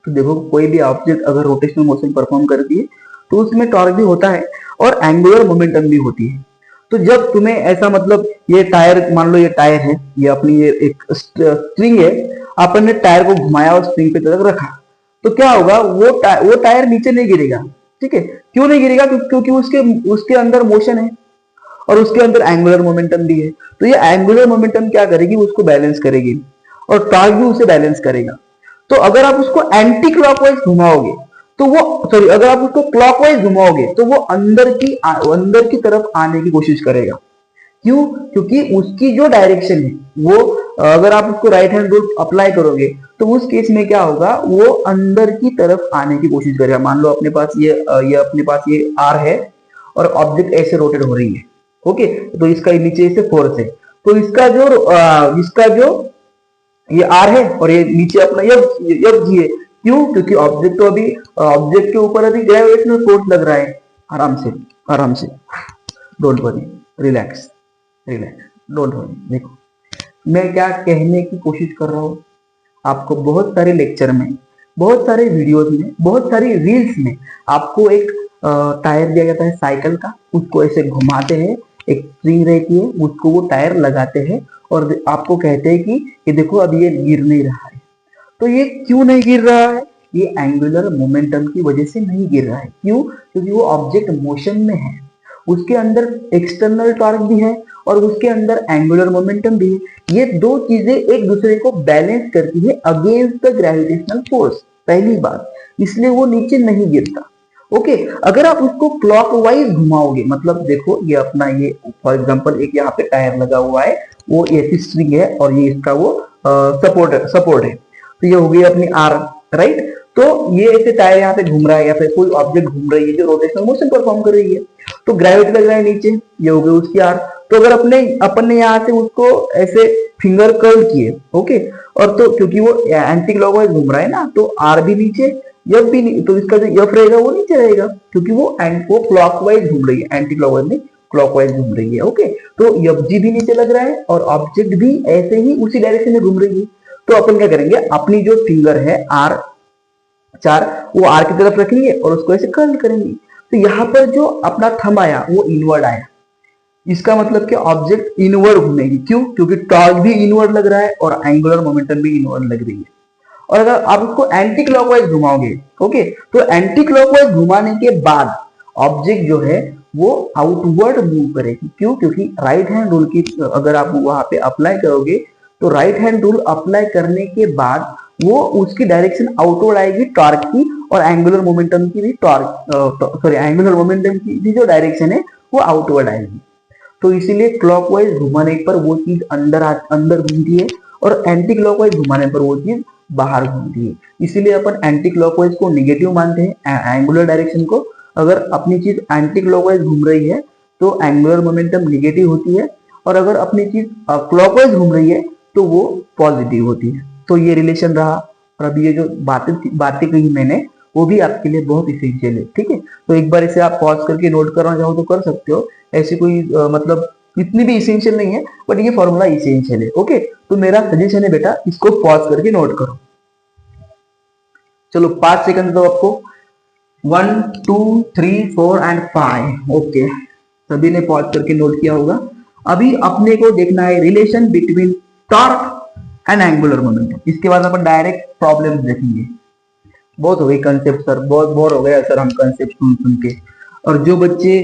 तो देखो, कोई भी ऑब्जेक्ट अगर रोटेशनल मोशन परफॉर्म करती है तो उसमें टॉर्क भी होता है और एंगुलर मोमेंटम भी होती है। तो जब तुम्हें ऐसा, मतलब ये टायर, मान लो ये टायर है, ये अपनी ये एक स्ट्रिंग है, आपने टायर को घुमाया और स्ट्रिंग पे तरफ रखा, तो क्या होगा, वो टायर नीचे नहीं गिरेगा, ठीक है। क्यों नहीं गिरेगा? क्योंकि उसके अंदर मोशन है और उसके अंदर एंगुलर मोमेंटम भी है। तो ये एंगुलर मोमेंटम क्या करेगी, उसको बैलेंस करेगी और टॉर्क भी उसे बैलेंस करेगा। तो अगर आप उसको एंटी क्लॉकवाइज घुमाओगे तो वो, सॉरी, अगर आप उसको क्लॉकवाइज घुमाओगे तो वो अंदर की तरफ आने की कोशिश करेगा। क्यों? क्योंकि उसकी जो डायरेक्शन है वो, अगर आप उसको राइट हैंड रूल अप्लाई करोगे तो उस केस में क्या होगा, वो अंदर की तरफ आने की कोशिश करेगा। मान लो अपने पास अपने पास ये आर है और ऑब्जेक्ट ऐसे रोटेट हो रही है, ओके, तो इसका नीचे से फोर्स है, तो इसका जो ये आर है और ये नीचे अपना एफ जी है। क्यों? क्योंकि ऑब्जेक्ट के ऊपर अभी ग्रेविटेशनल फोर्स लग रहा है। आराम से, don't worry, relax, don't worry. देखो, मैं क्या कहने की कोशिश कर रहा हूं, आपको बहुत सारे लेक्चर में, बहुत सारे वीडियोस में, बहुत सारी रील्स में आपको एक टायर दिया जाता है साइकिल का, उसको ऐसे घुमाते हैं, एक स्प्रिंग रहती है, उसको वो टायर लगाते हैं और आपको कहते हैं कि ये देखो अब ये गिर नहीं रहा है। तो ये क्यों नहीं गिर रहा है? ये एंगुलर मोमेंटम की वजह से नहीं गिर रहा है। क्यों? क्योंकि वो ऑब्जेक्ट मोशन में है, उसके अंदर एक्सटर्नल टॉर्क भी है और उसके अंदर एंगुलर मोमेंटम भी है। ये दो चीजें एक दूसरे को बैलेंस करती है अगेंस्ट द ग्रेविटेशनल फोर्स, पहली बात, इसलिए वो नीचे नहीं गिरता। ओके, अगर आप उसको क्लॉकवाइज घुमाओगे, मतलब देखो ये अपना, ये फॉर एग्जांपल एक यहाँ पे टायर लगा हुआ है, वो ऐसी स्ट्रिंग है और ये इसका वो सपोर्ट है, तो ये हो गई अपनी आर, राइट। तो ये ऐसे टायर यहाँ पे घूम रहा है या फिर कोई ऑब्जेक्ट घूम रही है जो रोटेशनल मोशन परफॉर्म कर रही है, तो ग्रेविटी लग रहा है नीचे, ये हो गई उसकी आर। तो अगर अपन ने यहाँ से उसको ऐसे फिंगर कर्ल किए, ओके, और तो क्योंकि वो एंटी क्लॉकवाइज घूम रहा है ना, तो आर भी नीचे, एफ भी नहीं, तो इसका जो एफ रहेगा वो नीचे रहेगा, क्योंकि वो क्लॉकवाइज घूम रही है, एंटी क्लॉकवाइज नहीं क्लॉकवाइज घूम रही है, ओके। तो एफ जी भी नीचे लग रहा है और ऑब्जेक्ट भी ऐसे ही उसी डायरेक्शन में घूम रही है। तो अपन क्या करेंगे, अपनी जो फिंगर है आर 4 वो आर की तरफ रखेंगे और उसको ऐसे कर्ल करेंगे। तो यहाँ पर जो अपना थंब आया वो इनवर्ड आया, इसका मतलब कि ऑब्जेक्ट इनवर्ड घूमेगी। क्यों? क्योंकि टॉर्क भी इनवर्ड लग रहा है और एंगुलर मोमेंटम भी इनवर्ड लग रही है। और अगर आप उसको एंटी क्लॉकवाइज घुमाओगे, ओके, तो एंटी क्लॉकवाइज घुमाने के बाद ऑब्जेक्ट जो है वो आउटवर्ड मूव करेगी। क्यों? क्योंकि राइट हैंड रूल की अगर आप वहां पे अप्लाई करोगे तो राइट हैंड रूल अप्लाई करने के बाद वो उसकी डायरेक्शन आउटवर्ड आएगी टॉर्क की, और एंगुलर मोमेंटम की भी एंगुलर मोमेंटम की भी जो डायरेक्शन है वो आउटवर्ड आएगी। तो इसीलिए क्लॉकवाइज घुमाने पर वो चीज अंदर घूमती है और एंटी क्लॉकवाइज घुमाने पर वो चीज बाहर घूमती है। इसीलिए अपन एंटी क्लॉकवाइज को निगेटिव मानते हैं, एंगुलर डायरेक्शन को। अगर अपनी चीज एंटी क्लॉकवाइज घूम रही है तो एंगुलर मोमेंटम निगेटिव होती है, और अगर अपनी चीज क्लॉकवाइज घूम रही है तो वो पॉजिटिव होती है। तो ये रिलेशन रहा। और अभी ये जो बातें कही मैंने वो भी आपके लिए बहुत इसेंशियल है, ठीक है। तो एक बार इसे आप पॉज करके नोट करना चाहो तो कर सकते हो, ऐसी कोई मतलब इतनी भी इसेंशियल नहीं है, बट ये फॉर्मूला इसेंशियल है, ओके। तो मेरा सजेशन है बेटा इसको पॉज करके नोट करो। चलो 5 सेकंड दो आपको, 1 2 3 4 एंड 5, ओके। सभी ने पॉज करके नोट किया होगा। अभी अपने को देखना है relation between torque and angular momentum. इसके बाद अपन डायरेक्ट प्रॉब्लम देखेंगे। बहुत हो गई कंसेप्ट सर, बहुत बोर हो गया सर हम कंसेप्ट सुन सुन के। और जो बच्चे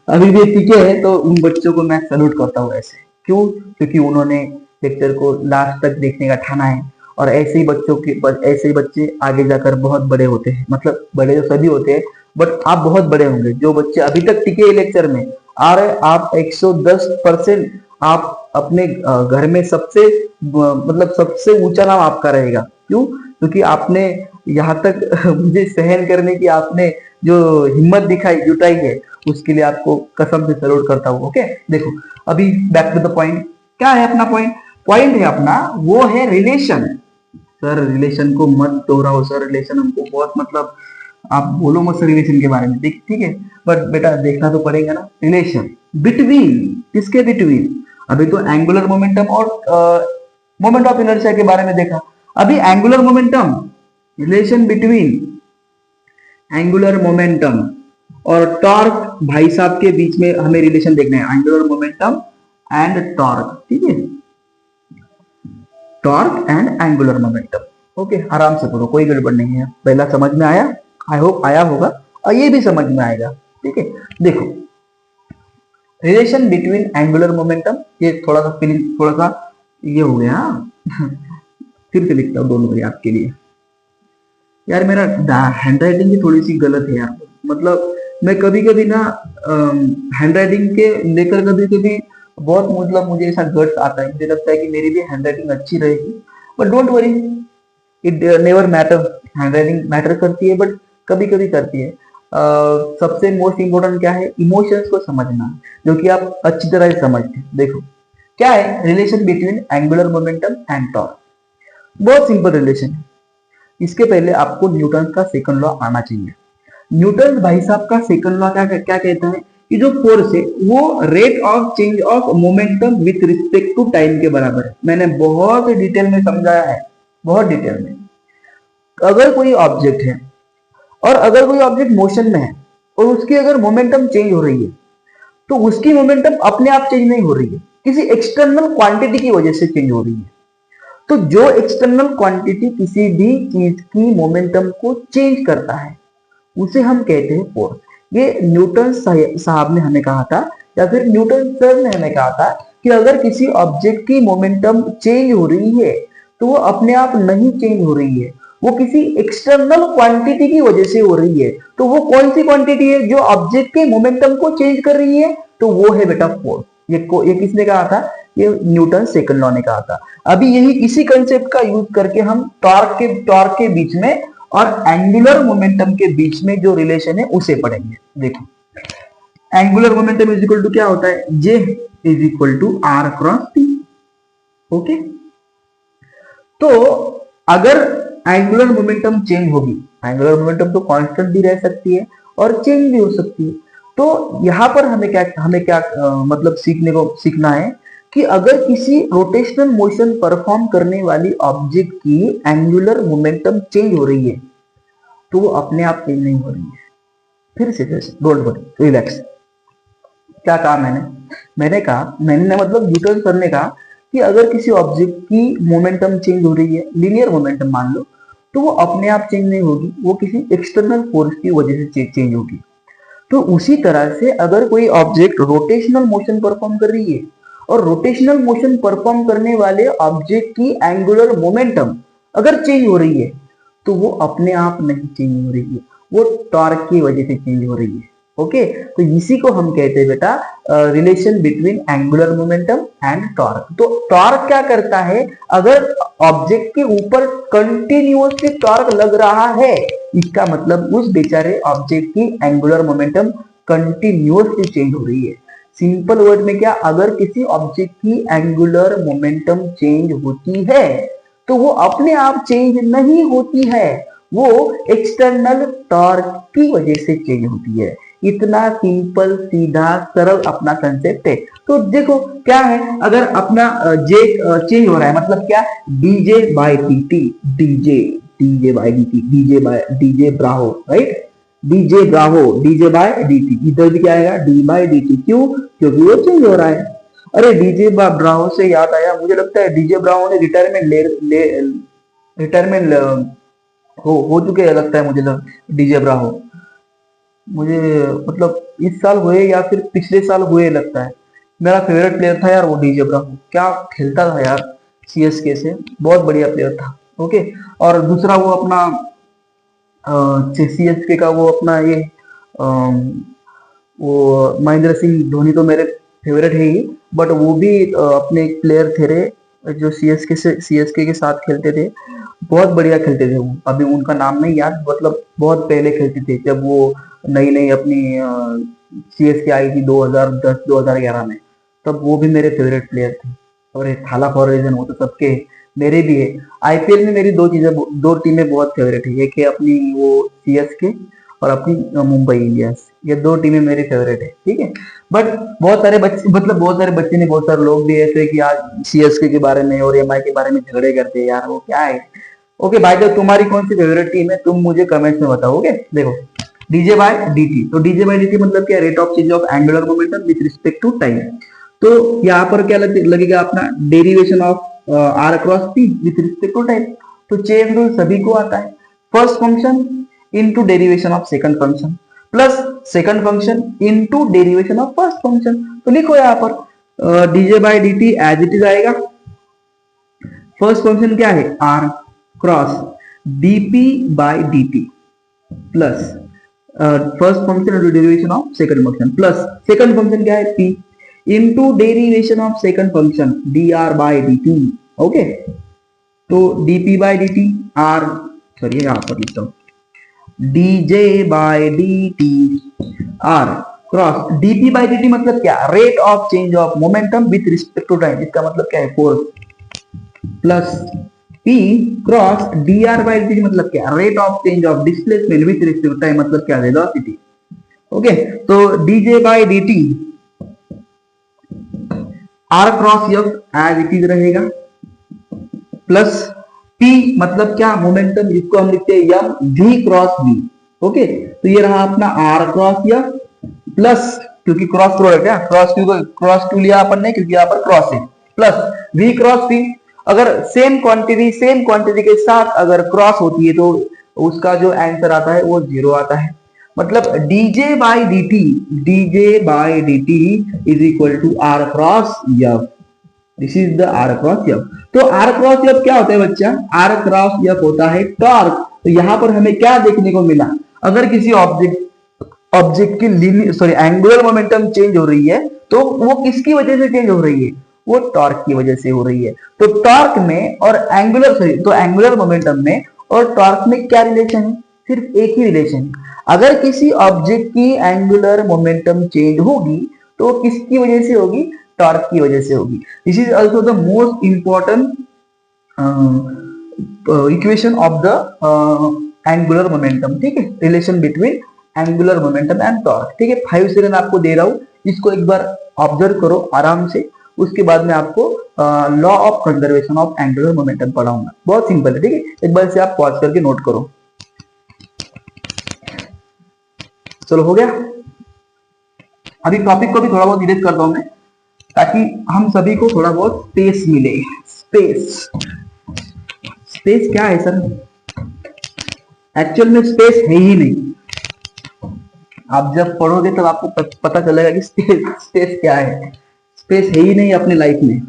अभी भी टिके हैं तो उन बच्चों को मैं सैल्यूट करता हूँ ऐसे। क्यों? क्योंकि उन्होंने लेक्चर को लास्ट तक देखने का ठाना है। और ऐसे ही बच्चे आगे जाकर बहुत बड़े होते हैं, मतलब बड़े तो सभी होते हैं, बट आप बहुत बड़े होंगे। जो बच्चे अभी तक टिके लेक्चर में और आप 110% आप अपने घर में सबसे ऊंचा नाम आपका रहेगा। क्यों? क्योंकि आपने यहाँ तक मुझे सहन करने की आपने जो हिम्मत दिखाई जुटाई है, उसके लिए आपको कसम से सैल्यूट करता हूँ, ओके। देखो अभी बैक टू द पॉइंट, क्या है अपना पॉइंट है अपना, वो है रिलेशन। सर रिलेशन को मत दोहराओ सर, रिलेशन हमको बहुत मतलब आप बोलो मत सर रिलेशन के बारे में, ठीक है, बट बेटा देखना तो पड़ेगा ना। रिलेशन बिटवीन, किसके बिटवीन? अभी तो एंगुलर मोमेंटम और मोमेंट ऑफ इनर्शिया के बारे में देखा। अभी angular momentum, relation between angular momentum और टॉर्क, भाई साहब के बीच में हमें रिलेशन देखना है, एंगुलर मोमेंटम एंड टॉर्क, ठीक है, torque and angular momentum, okay. आराम से पढ़ो, कोई गड़बड़ नहीं है। पहला समझ में आया? आई होप आया होगा, और ये भी समझ में आएगा, ठीक है। देखो रिलेशन बिटवीन एंगुलर मोमेंटम, ये थोड़ा सा ये हो गया फिर से लिखता हूँ दोनों आपके लिए। यार मेरा हैंड राइटिंग की थोड़ी सी गलत है यार, मतलब मैं कभी कभी ना हैंड राइटिंग के लेकर कभी बहुत मतलब मुझे ऐसा गट्स आता है, मुझे लगता है कि मेरी भी हैंड राइटिंग अच्छी रहेगी, but don't worry, it never matter. Hand writing matter करती है बट कभी कभी करती है। सबसे मोस्ट इंपोर्टेंट क्या है? इमोशंस को समझना, जो कि आप अच्छी तरह से समझते हैं। देखो क्या है relation between angular momentum and torque, बहुत सिंपल रिलेशन है। इसके पहले आपको न्यूटन का सेकंड लॉ आना चाहिए। न्यूटन भाई साहब का सेकंड लॉ क्या कहता है कि जो फोर्स है वो rate of change of momentum with respect to time के बराबर है। मैंने बहुत डिटेल में समझाया है, बहुत डिटेल में। अगर कोई ऑब्जेक्ट है और अगर कोई ऑब्जेक्ट मोशन में है और उसकी अगर मोमेंटम चेंज हो रही है, तो उसकी मोमेंटम अपने आप चेंज नहीं हो रही है, किसी एक्सटर्नल क्वांटिटी की वजह से चेंज हो रही है। तो जो एक्सटर्नल क्वांटिटी किसी भी चीज की मोमेंटम को चेंज करता है उसे हम कहते हैं फोर्स। ये न्यूटन साहब ने हमें कहा था, या फिर न्यूटन सर ने हमें कहा था कि अगर किसी ऑब्जेक्ट की मोमेंटम चेंज हो रही है तो वो अपने आप नहीं चेंज हो रही है, वो किसी एक्सटर्नल क्वांटिटी की वजह से हो रही है। तो वो कौन सी क्वांटिटी है जो ऑब्जेक्ट के मोमेंटम को चेंज कर रही है? तो वो है बेटा फोर्स। ये किसने कहा था? ये न्यूटन सेकंड लॉ ने कहा था। अभी इसी कंसेप्ट का यूज करके हम टॉर्क के बीच में और एंगुलर मोमेंटम के बीच में जो रिलेशन है उसे पढ़ेंगे। देखो, angular momentum is equal to क्या होता है, J is equal to R cross T. Okay, तो अगर एंगुलर मोमेंटम चेंज होगी, एंगुलर मोमेंटम तो कांस्टेंट भी रह सकती है और चेंज भी हो सकती है, तो यहां पर हमें क्या मतलब सीखना है कि अगर किसी रोटेशनल मोशन परफॉर्म करने वाली ऑब्जेक्ट की एंगुलर मोमेंटम चेंज हो रही है तो वो अपने आप चेंज नहीं हो रही है। फिर से डोंट वरी, रिलैक्स। क्या कहा मैंने मतलब न्यूटन सर ने कहा कि अगर किसी ऑब्जेक्ट की मोमेंटम चेंज हो रही है, लीनियर मोमेंटम मान लो, तो वो अपने आप चेंज नहीं होगी, वो किसी एक्सटर्नल फोर्स की वजह से चेंज होगी। तो उसी तरह से अगर कोई ऑब्जेक्ट रोटेशनल मोशन परफॉर्म कर रही है और रोटेशनल मोशन परफॉर्म करने वाले ऑब्जेक्ट की एंगुलर मोमेंटम अगर चेंज हो रही है तो वो अपने आप नहीं चेंज हो रही है, वो टॉर्क की वजह से चेंज हो रही है। ओके, तो इसी को हम कहते हैं बेटा relation between angular momentum and torque. तो टॉर्क क्या करता है, अगर ऑब्जेक्ट के ऊपर कंटिन्यूअसली टॉर्क लग रहा है, इसका मतलब उस बेचारे ऑब्जेक्ट की एंगुलर मोमेंटम कंटिन्यूअसली चेंज हो रही है। सिंपल वर्ड में क्या, अगर किसी ऑब्जेक्ट की एंगुलर मोमेंटम चेंज होती है तो वो अपने आप चेंज नहीं होती है, वो एक्सटर्नल टॉर्क की वजह से चेंज होती है। इतना सिंपल सीधा सरल अपना कंसेप्ट है। तो देखो क्या है, अगर अपना जे चेंज हो रहा है मतलब क्या, DJ by D DJ by DJ bravo, right, DJ bravo, DJ by D, इधर भी क्या आएगा, डी बाय डी। क्यों, क्योंकि वो चेंज हो रहा है। अरे डीजे ब्रावो से याद आया, मुझे लगता है डीजे ब्रावो ने रिटायरमेंट हो चुके हैं लगता है मुझे, डीजे ब्रावो मुझे मतलब इस साल हुए या फिर पिछले साल हुए लगता है। मेरा फेवरेट प्लेयर था यार वो डीजे ब्रावो, क्या खेलता था यार, सीएसके से बहुत बढ़िया प्लेयर था। ओके, और दूसरा वो अपना सीएसके का वो अपना ये वो महेंद्र सिंह धोनी तो मेरे फेवरेट है ही, बट वो भी अपने एक प्लेयर थे रे जो सीएसके के साथ खेलते थे, बहुत बढ़िया खेलते थे वो। अभी उनका नाम नहीं याद, मतलब बहुत पहले खेलते थे जब वो नई नई अपनी सीएसके आई थी 2010-2011 में, तब वो भी मेरे फेवरेट प्लेयर थे। और थाला फॉर रीजन, वो तो सबके मेरे भी है। आईपीएल में मेरी दो टीमें बहुत फेवरेट है, एक है अपनी वो सीएसके और अपनी मुंबई इंडियंस, ये दो टीमें मेरी फेवरेट है। ठीक है, बट बहुत सारे बच्चे ने, बहुत सारे लोग भी ऐसे कि आज सीएसके के बारे में और एमआई के बारे में झगड़े करते हैं यार, वो क्या है। ओके भाई, तो तुम्हारी कौन सी फेवरेट टीम है तुम मुझे कमेंट्स में बताओगे। देखो डीजे बाय डीटी, तो डीजे बाय डीटी मतलब क्या, rate of change of angular momentum with respect to time. तो यहाँ पर क्या लगेगा अपना derivation of R cross P with respect to time. तो चेन रूल सभी को आता है, first function into derivation of second function plus second function into derivation of first function. तो लिखो यहाँ पर DJ by DT as it is आएगा। फर्स्ट फंक्शन क्या है, R cross DP by DT plus first function into derivation of second function plus second function क्या है, P into derivation of second function D R by D T. Okay, तो DP by D T R, sorry यहां पर लिखता हूं DJ by D T R cross DP by D T मतलब क्या, rate of change of momentum with respect to time, इसका मतलब क्या है force, plus P cross D R by D T मतलब क्या, rate of change of displacement with respect to time मतलब क्या, वेलोसिटी। ओके, तो DJ by D T R cross F as it is रहेगा, प्लस पी मतलब क्या, momentum, जिसको हम लिखते हैं M V cross V. Okay, तो ये रहा अपना आर क्रॉस एफ प्लस, क्योंकि क्रॉस प्रोडक्ट है, क्रॉस क्यों लिया अपन ने, क्योंकि यहाँ पर क्रॉस है, प्लस वी क्रॉस पी। अगर सेम क्वांटिटी के साथ अगर क्रॉस होती है तो उसका जो आंसर आता है वो जीरो आता है। मतलब DJ by D is equal to R cross F, this is the R cross F. तो आर क्रॉस एफ क्या होता है बच्चा, आर क्रॉस एफ होता है टॉर्क। तो यहां पर हमें क्या देखने को मिला, अगर किसी ऑब्जेक्ट की एंगुलर मोमेंटम चेंज हो रही है तो वो किसकी वजह से चेंज हो रही है, वो टॉर्क की वजह से हो रही है। तो टॉर्क में और एंगुलर मोमेंटम में और टॉर्क में क्या रिलेशन है? सिर्फ एक ही रिलेशन है। अगर किसी ऑब्जेक्ट की एंगुलर मोमेंटम चेंज होगी तो किसकी वजह से होगी? टॉर्क की वजह से होगी। This is also the most important equation of the angular momentum. ठीक है, relation between angular momentum and torque. ठीक है, 5 सेकंड आपको दे रहा हूं, इसको एक बार ऑब्जर्व करो आराम से, उसके बाद में आपको law of conservation of angular momentum पढ़ाऊंगा। बहुत सिंपल है। ठीक है, एक बार से आप पॉज करके नोट करो। चलो हो गया। अभी टॉपिक को भी थोड़ा बहुत इरेज करता हूं मैं, ताकि हम सभी को थोड़ा बहुत स्पेस मिले। स्पेस, स्पेस क्या है सर? एक्चुअल में स्पेस है ही नहीं। आप जब पढ़ोगे तब आपको पता चलेगा कि स्पेस क्या है। स्पेस है ही नहीं अपने लाइफ में।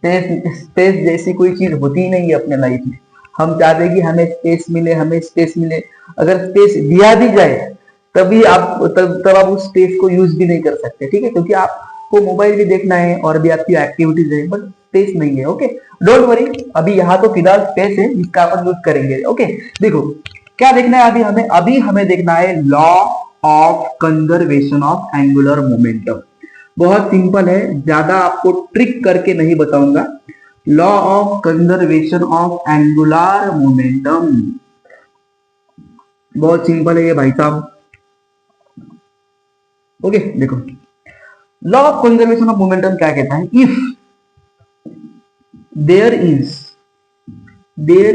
स्पेस जैसी कोई चीज होती ही नहीं है अपने लाइफ में। हम चाहते हैं कि हमें स्पेस मिले, हमें स्पेस मिले। अगर स्पेस दिया भी जाए तब आप उस स्पेस को यूज भी नहीं कर सकते। ठीक है, क्योंकि आपको मोबाइल भी देखना है और भी आपकी एक्टिविटीज है, बट स्पेस नहीं है। ओके, डोंट वरी, अभी यहाँ तो फिलहाल स्पेस है जिसका अपन यूज करेंगे। ओके, देखो क्या देखना है अभी हमें देखना है law of conservation of angular momentum. बहुत सिंपल है, ज्यादा आपको ट्रिक करके नहीं बताऊंगा। Law of conservation of angular momentum बहुत सिंपल है ये भाई साहब। ओके, देखो law of conservation of momentum क्या कहता है? If there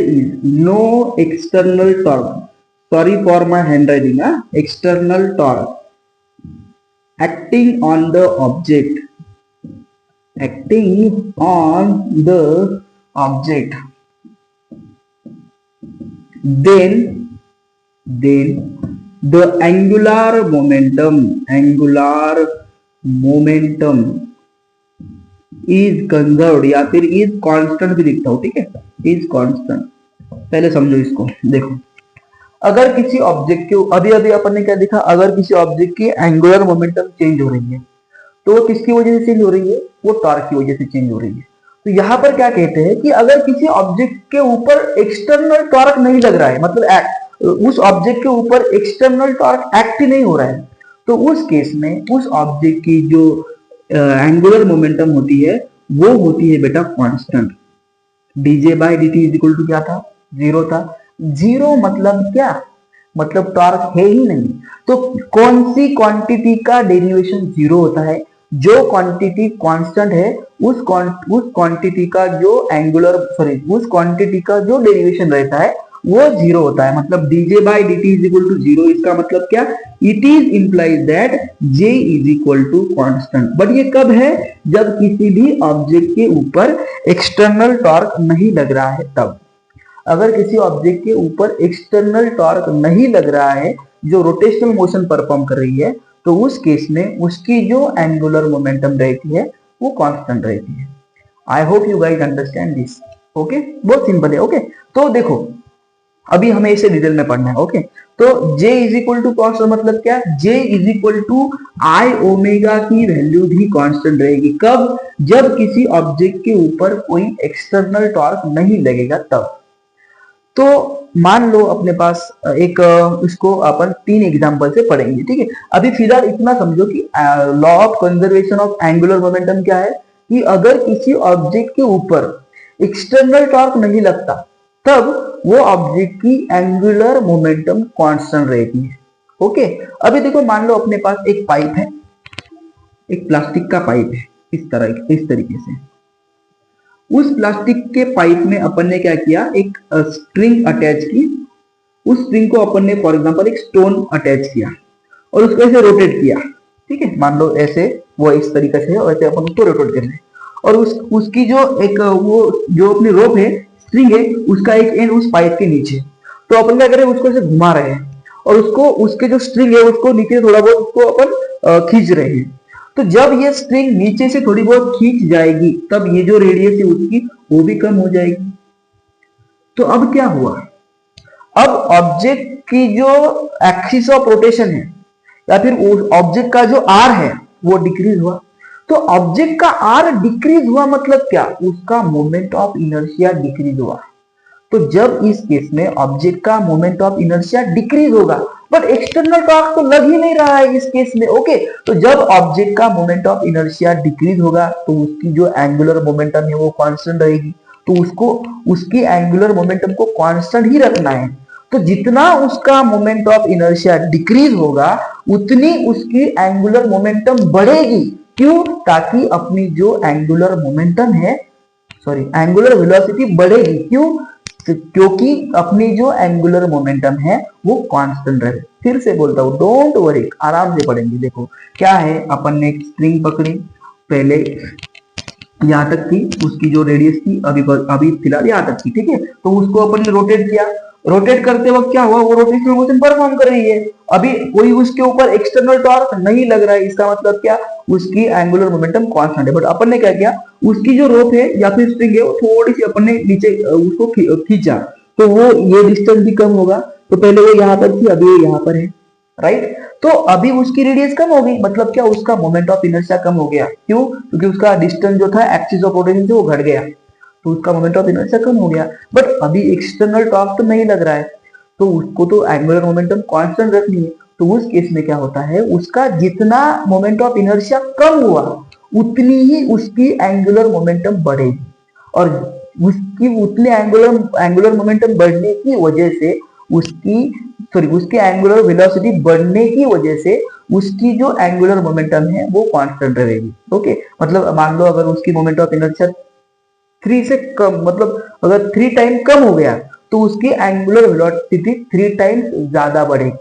is no external torque, sorry for my handwriting, external torque acting on the object, then the angular momentum is conserved, या फिर is constant भी लिखता हूं। ठीक है, is constant। पहले समझो इसको। देखो अगर किसी ऑब्जेक्ट के, अभी अपन ने क्या देखा, अगर किसी ऑब्जेक्ट की एंगुलर मोमेंटम चेंज हो रही है तो वो किसकी वजह से चेंज हो रही है? वो टॉर्क की वजह से चेंज हो रही है। तो यहाँ पर क्या कहते हैं कि अगर किसी ऑब्जेक्ट के ऊपर एक्सटर्नल टॉर्क नहीं लग रहा है, मतलब उस ऑब्जेक्ट के ऊपर एक्सटर्नल टॉर्क एक्ट ही नहीं हो रहा है, तो उस केस में उस ऑब्जेक्ट की जो एंगुलर मोमेंटम होती है वो होती है बेटा constant. DJ by DT is equal to क्या था? 0 था। 0 मतलब क्या? मतलब टॉर्क है ही नहीं। तो कौन सी क्वांटिटी का डेरिवेशन 0 होता है? जो क्वांटिटी कांस्टेंट है उस क्वांटिटी का जो उस क्वांटिटी का जो डेरिवेशन रहता है वो 0 होता है। मतलब dj by dt is equal to 0। इसका मतलब क्या? It is implies that j is equal to constant. But ये कब है? जब किसी भी ऑब्जेक्ट के ऊपर एक्सटर्नल टॉर्क नहीं लग रहा है तब। अगर किसी ऑब्जेक्ट के ऊपर एक्सटर्नल टॉर्क नहीं लग रहा है, जो रोटेशनल मोशन परफॉर्म कर रही है, तो उस केस में उसकी जो एंगुलर मोमेंटम रहती है वो कांस्टेंट रहती है। I hope you guys understand this. Okay, बहुत सिंपल है। ओके, तो देखो अभी हमें इसे डिटेल में पढ़ना है। ओके, तो J is equal to constant मतलब क्या? J is equal to I omega की वैल्यू भी कांस्टेंट रहेगी। कब? जब किसी ऑब्जेक्ट के ऊपर कोई एक्सटर्नल टॉर्क नहीं लगेगा तब। तो मान लो अपने पास एक, इसको अपन 3 एग्जांपल से पढ़ेंगे। ठीक है, अभी फिलहाल इतना समझो कि law of conservation of angular momentum क्या है कि अगर किसी ऑब्जेक्ट के ऊपर एक्सटर्नल टॉर्क नहीं लगता तब वो ऑब्जेक्ट की एंगुलर मोमेंटम कांस्टेंट रहती है। ओके, अभी देखो मान लो अपने पास एक पाइप है, एक प्लास्टिक का पाइप है, इस तरीके से। उस प्लास्टिक के पाइप में अपन ने क्या किया? एक स्ट्रिंग अटैच की। उस स्ट्रिंग को अपन ने फॉर एग्जांपल एक स्टोन अटैच किया और उसको ऐसे रोटेट किया। ठीक है, मान लो ऐसे वो इस तरीके से है और ऐसे अपन उसको रोटेट कर रहे हैं। और उसकी जो एक वो जो अपनी रोप है, स्ट्रिंग है, उसका एक एंड उस पाइप के नीचे। तो अपन क्या करें? उसको ऐसे घुमा रहे हैं और उसको उसके जो स्ट्रिंग है उसको नीचे थोड़ा बहुत उसको अपन खींच रहे हैं। तो जब ये स्ट्रिंग नीचे से थोड़ी बहुत खींच जाएगी तब ये जो रेडियस है उसकी वो भी कम हो जाएगी। तो अब क्या हुआ? अब ऑब्जेक्ट की जो एक्सिस ऑफ रोटेशन है या फिर ऑब्जेक्ट का जो आर है वो डिक्रीज हुआ। तो ऑब्जेक्ट का आर डिक्रीज हुआ मतलब क्या? उसका मोमेंट ऑफ इनर्शिया डिक्रीज हुआ। तो जब इस केस में ऑब्जेक्ट का मोमेंट ऑफ इनर्शिया डिक्रीज होगा, बट एक्सटर्नल टॉर्क तो लग ही नहीं रहा है इस केस में। ओके, तो जब ऑब्जेक्ट का मोमेंट ऑफ इनर्शिया डिक्रीज होगा तो उसकी जो एंगुलर मोमेंटम है वो कांस्टेंट रहेगी, तो उसको उसकी एंगुलर मोमेंटम को कांस्टेंट ही रखना है। तो जितना उसका मोमेंट ऑफ इनर्शिया डिक्रीज होगा उतनी उसकी एंगुलर मोमेंटम बढ़ेगी। क्यों? ताकि अपनी जो एंगुलर मोमेंटम है, सॉरी एंगुलर वेलोसिटी बढ़ेगी। क्यों? क्योंकि अपनी जो एंगुलर मोमेंटम है वो कांस्टेंट रहे। फिर से बोलता हूं, डोंट वरी, आराम से पढ़ेंगे। देखो क्या है, अपन ने एक स्ट्रिंग पकड़ी, पहले यहाँ तक थी, उसकी जो रेडियस थी अभी फिलहाल यहाँ तक थी, ठीक है। तो उसको अपन ने रोटेट किया, रोटेट करते वक्त क्या हुआ, वो रोटेशनल मोशन परफॉर्म कर रही है। अभी कोई उसके ऊपर एक्सटर्नल टॉर्क नहीं लग रहा है, इसका मतलब क्या, उसकी एंगुलर मोमेंटम कांस्टेंट है। बट अपन ने क्या किया, उसकी जो रोप है या फिर स्ट्रिंग है वो थोड़ी सी अपन ने नीचे उसको खींचा, तो वो ये डिस्टेंस भी कम होगा। तो पहले वो यहाँ पर थी, अभी वो यहाँ पर है, राइट। तो अभी उसकी रेडियस कम हो गई, मतलब क्या, उसका मोमेंट ऑफ इनर्शिया कम हो गया। क्यों? क्योंकि उसका डिस्टेंस जो था एक्सिस ऑफ रोटेशन से वो घट गया, तो उसका मोमेंट ऑफ इनर्शिया कम हो गया। बट अभी एक्सटर्नल टॉर्क तो नहीं लग रहा है, तो उसको तो एंगुलर मोमेंटम कांस्टेंट रखनी है। तो उस केस में क्या होता है, उसका जितना मोमेंट ऑफ इनर्शिया कम हुआ उतनी ही उसकी एंगुलर मोमेंटम बढ़ेगी, और उसकी उतने एंगुलर मोमेंटम बढ़ने की वजह से उसकी एंगुलर वेलोसिटी बढ़ने की वजह से उसकी जो एंगुलर मोमेंटम है वो कांस्टेंट रहेगी। ओके, मतलब मान लो अगर उसकी मोमेंट ऑफ इनर्शिया 3 से कम, मतलब अगर 3 टाइम कम हो गया तो उसकी एंगुलर वेलोसिटी 3 टाइम्स ज्यादा बढ़ेगी।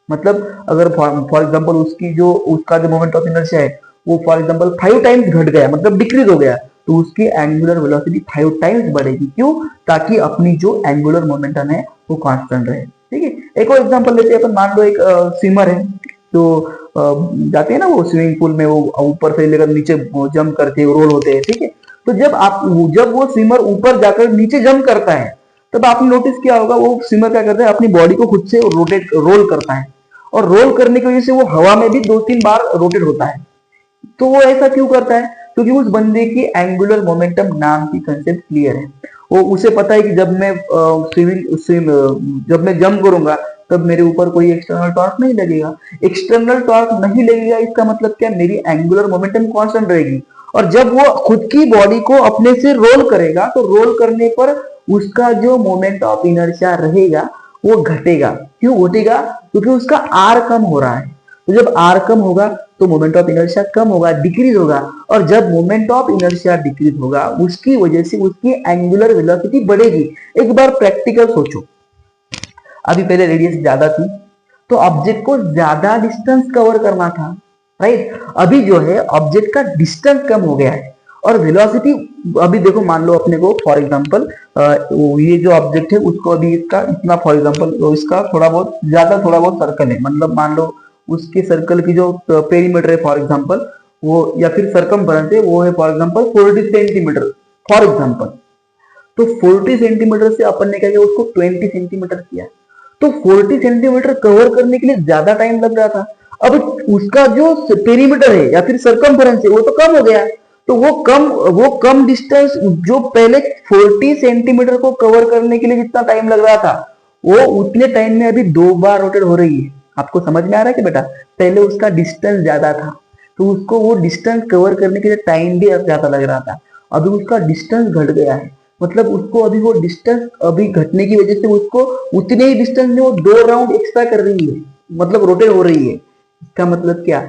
मतलब अगर फॉर एग्जांपल उसका जो मोमेंट ऑफ इनर्शिया है वो फॉर एग्जांपल 5 टाइम्स घट गया, मतलब डिक्रीज हो गया, तो उसकी एंगुलर वेलोसिटी 5 टाइम्स बढ़ेगी। क्यों? ताकि अपनी जो एंगुलर मोमेंटम है वो कांस्टेंट रहे। ठीक है, एक और एग्जांपल लेते हैं अपन। मान लो एक स्विमर है, जो जाते हैं ना वो स्विमिंग पूल में, वो ऊपर से लेकर नीचे जंप करते हैं, रोल होते हैं, ठीक है। तो जब वो स्विमर ऊपर जाकर नीचे जंप करता है, तब आपने नोटिस किया होगा वो स्विमर क्या करता है, अपनी बॉडी को खुद से रोल करता है, और रोल करने की वजह से वो हवा में भी 2-3 बार रोटेट होता है। तो वो ऐसा क्यों करता है? क्योंकि उस बंदे की एंगुलर मोमेंटम नाम की कंसेप्ट क्लियर है। वो उसे पता है कि जब मैं जंप करूंगा तब मेरे ऊपर कोई एक्सटर्नल टॉर्क नहीं लगेगा। एक्सटर्नल टॉर्क नहीं लगेगा इसका मतलब क्या, मेरी एंगुलर मोमेंटम कांस्टेंट रहेगी। और जब वो खुद की बॉडी को अपने से रोल करेगा तो रोल करने पर उसका जो मोमेंट ऑफ इनर्शिया रहेगा वो घटेगा। क्यों घटेगा? क्योंकि उसका आर कम हो रहा है। तो जब आर कम होगा तो मोमेंट ऑफ इनर्शिया कम होगा, डिक्रीज होगा, और जब मोमेंट ऑफ इनर्शिया डिक्रीज होगा उसकी वजह से उसकी एंगुलर वेलोसिटी बढ़ेगी। एक बार प्रैक्टिकल सोचो, अभी पहले रेडियस ज्यादा थी तो ऑब्जेक्ट को ज्यादा डिस्टेंस कवर करना था, राइट। अभी जो है ऑब्जेक्ट का डिस्टेंस कम हो गया है और वेलोसिटी, अभी देखो मान लो अपने को फॉर एग्जांपल ये जो ऑब्जेक्ट है उसको अभी इसका इतना, फॉर एग्जांपल इसका थोड़ा बहुत सर्कल है, मतलब मान लो उसके सर्कल की जो पेरीमीटर है फॉर एग्जांपल वो, या फिर सरकमफेरेंस है वो है for example 40 centimetre for example. तो 40 सेंटीमीटर से अपन ने क्या किया, उसको 20 सेंटीमीटर किया। तो 40 सेंटीमीटर कवर करने के लिए ज्यादा टाइम लग रहा था। अब उसका जो पेरीमीटर है या फिर सरकमफेरेंस है वो तो कम हो गया, तो वो कम डिस्टेंस जो पहले 40 सेंटीमीटर को कवर करने के लिए जितना टाइम लग रहा था वो उतने टाइम में अभी 2 बार रोटेट हो रही है। आपको समझ में आ रहा है कि बेटा, पहले उसका डिस्टेंस ज्यादा था तो उसको वो डिस्टेंस कवर करने के लिए टाइम भी ज्यादा लग रहा था, अभी उसका डिस्टेंस घट गया है, मतलब उसको अभी वो डिस्टेंस अभी घटने की वजह से उसको उतने ही डिस्टेंस में वो 2 राउंड एक्स्ट्रा कर रही है, मतलब रोटेट हो रही है। इसका मतलब क्या,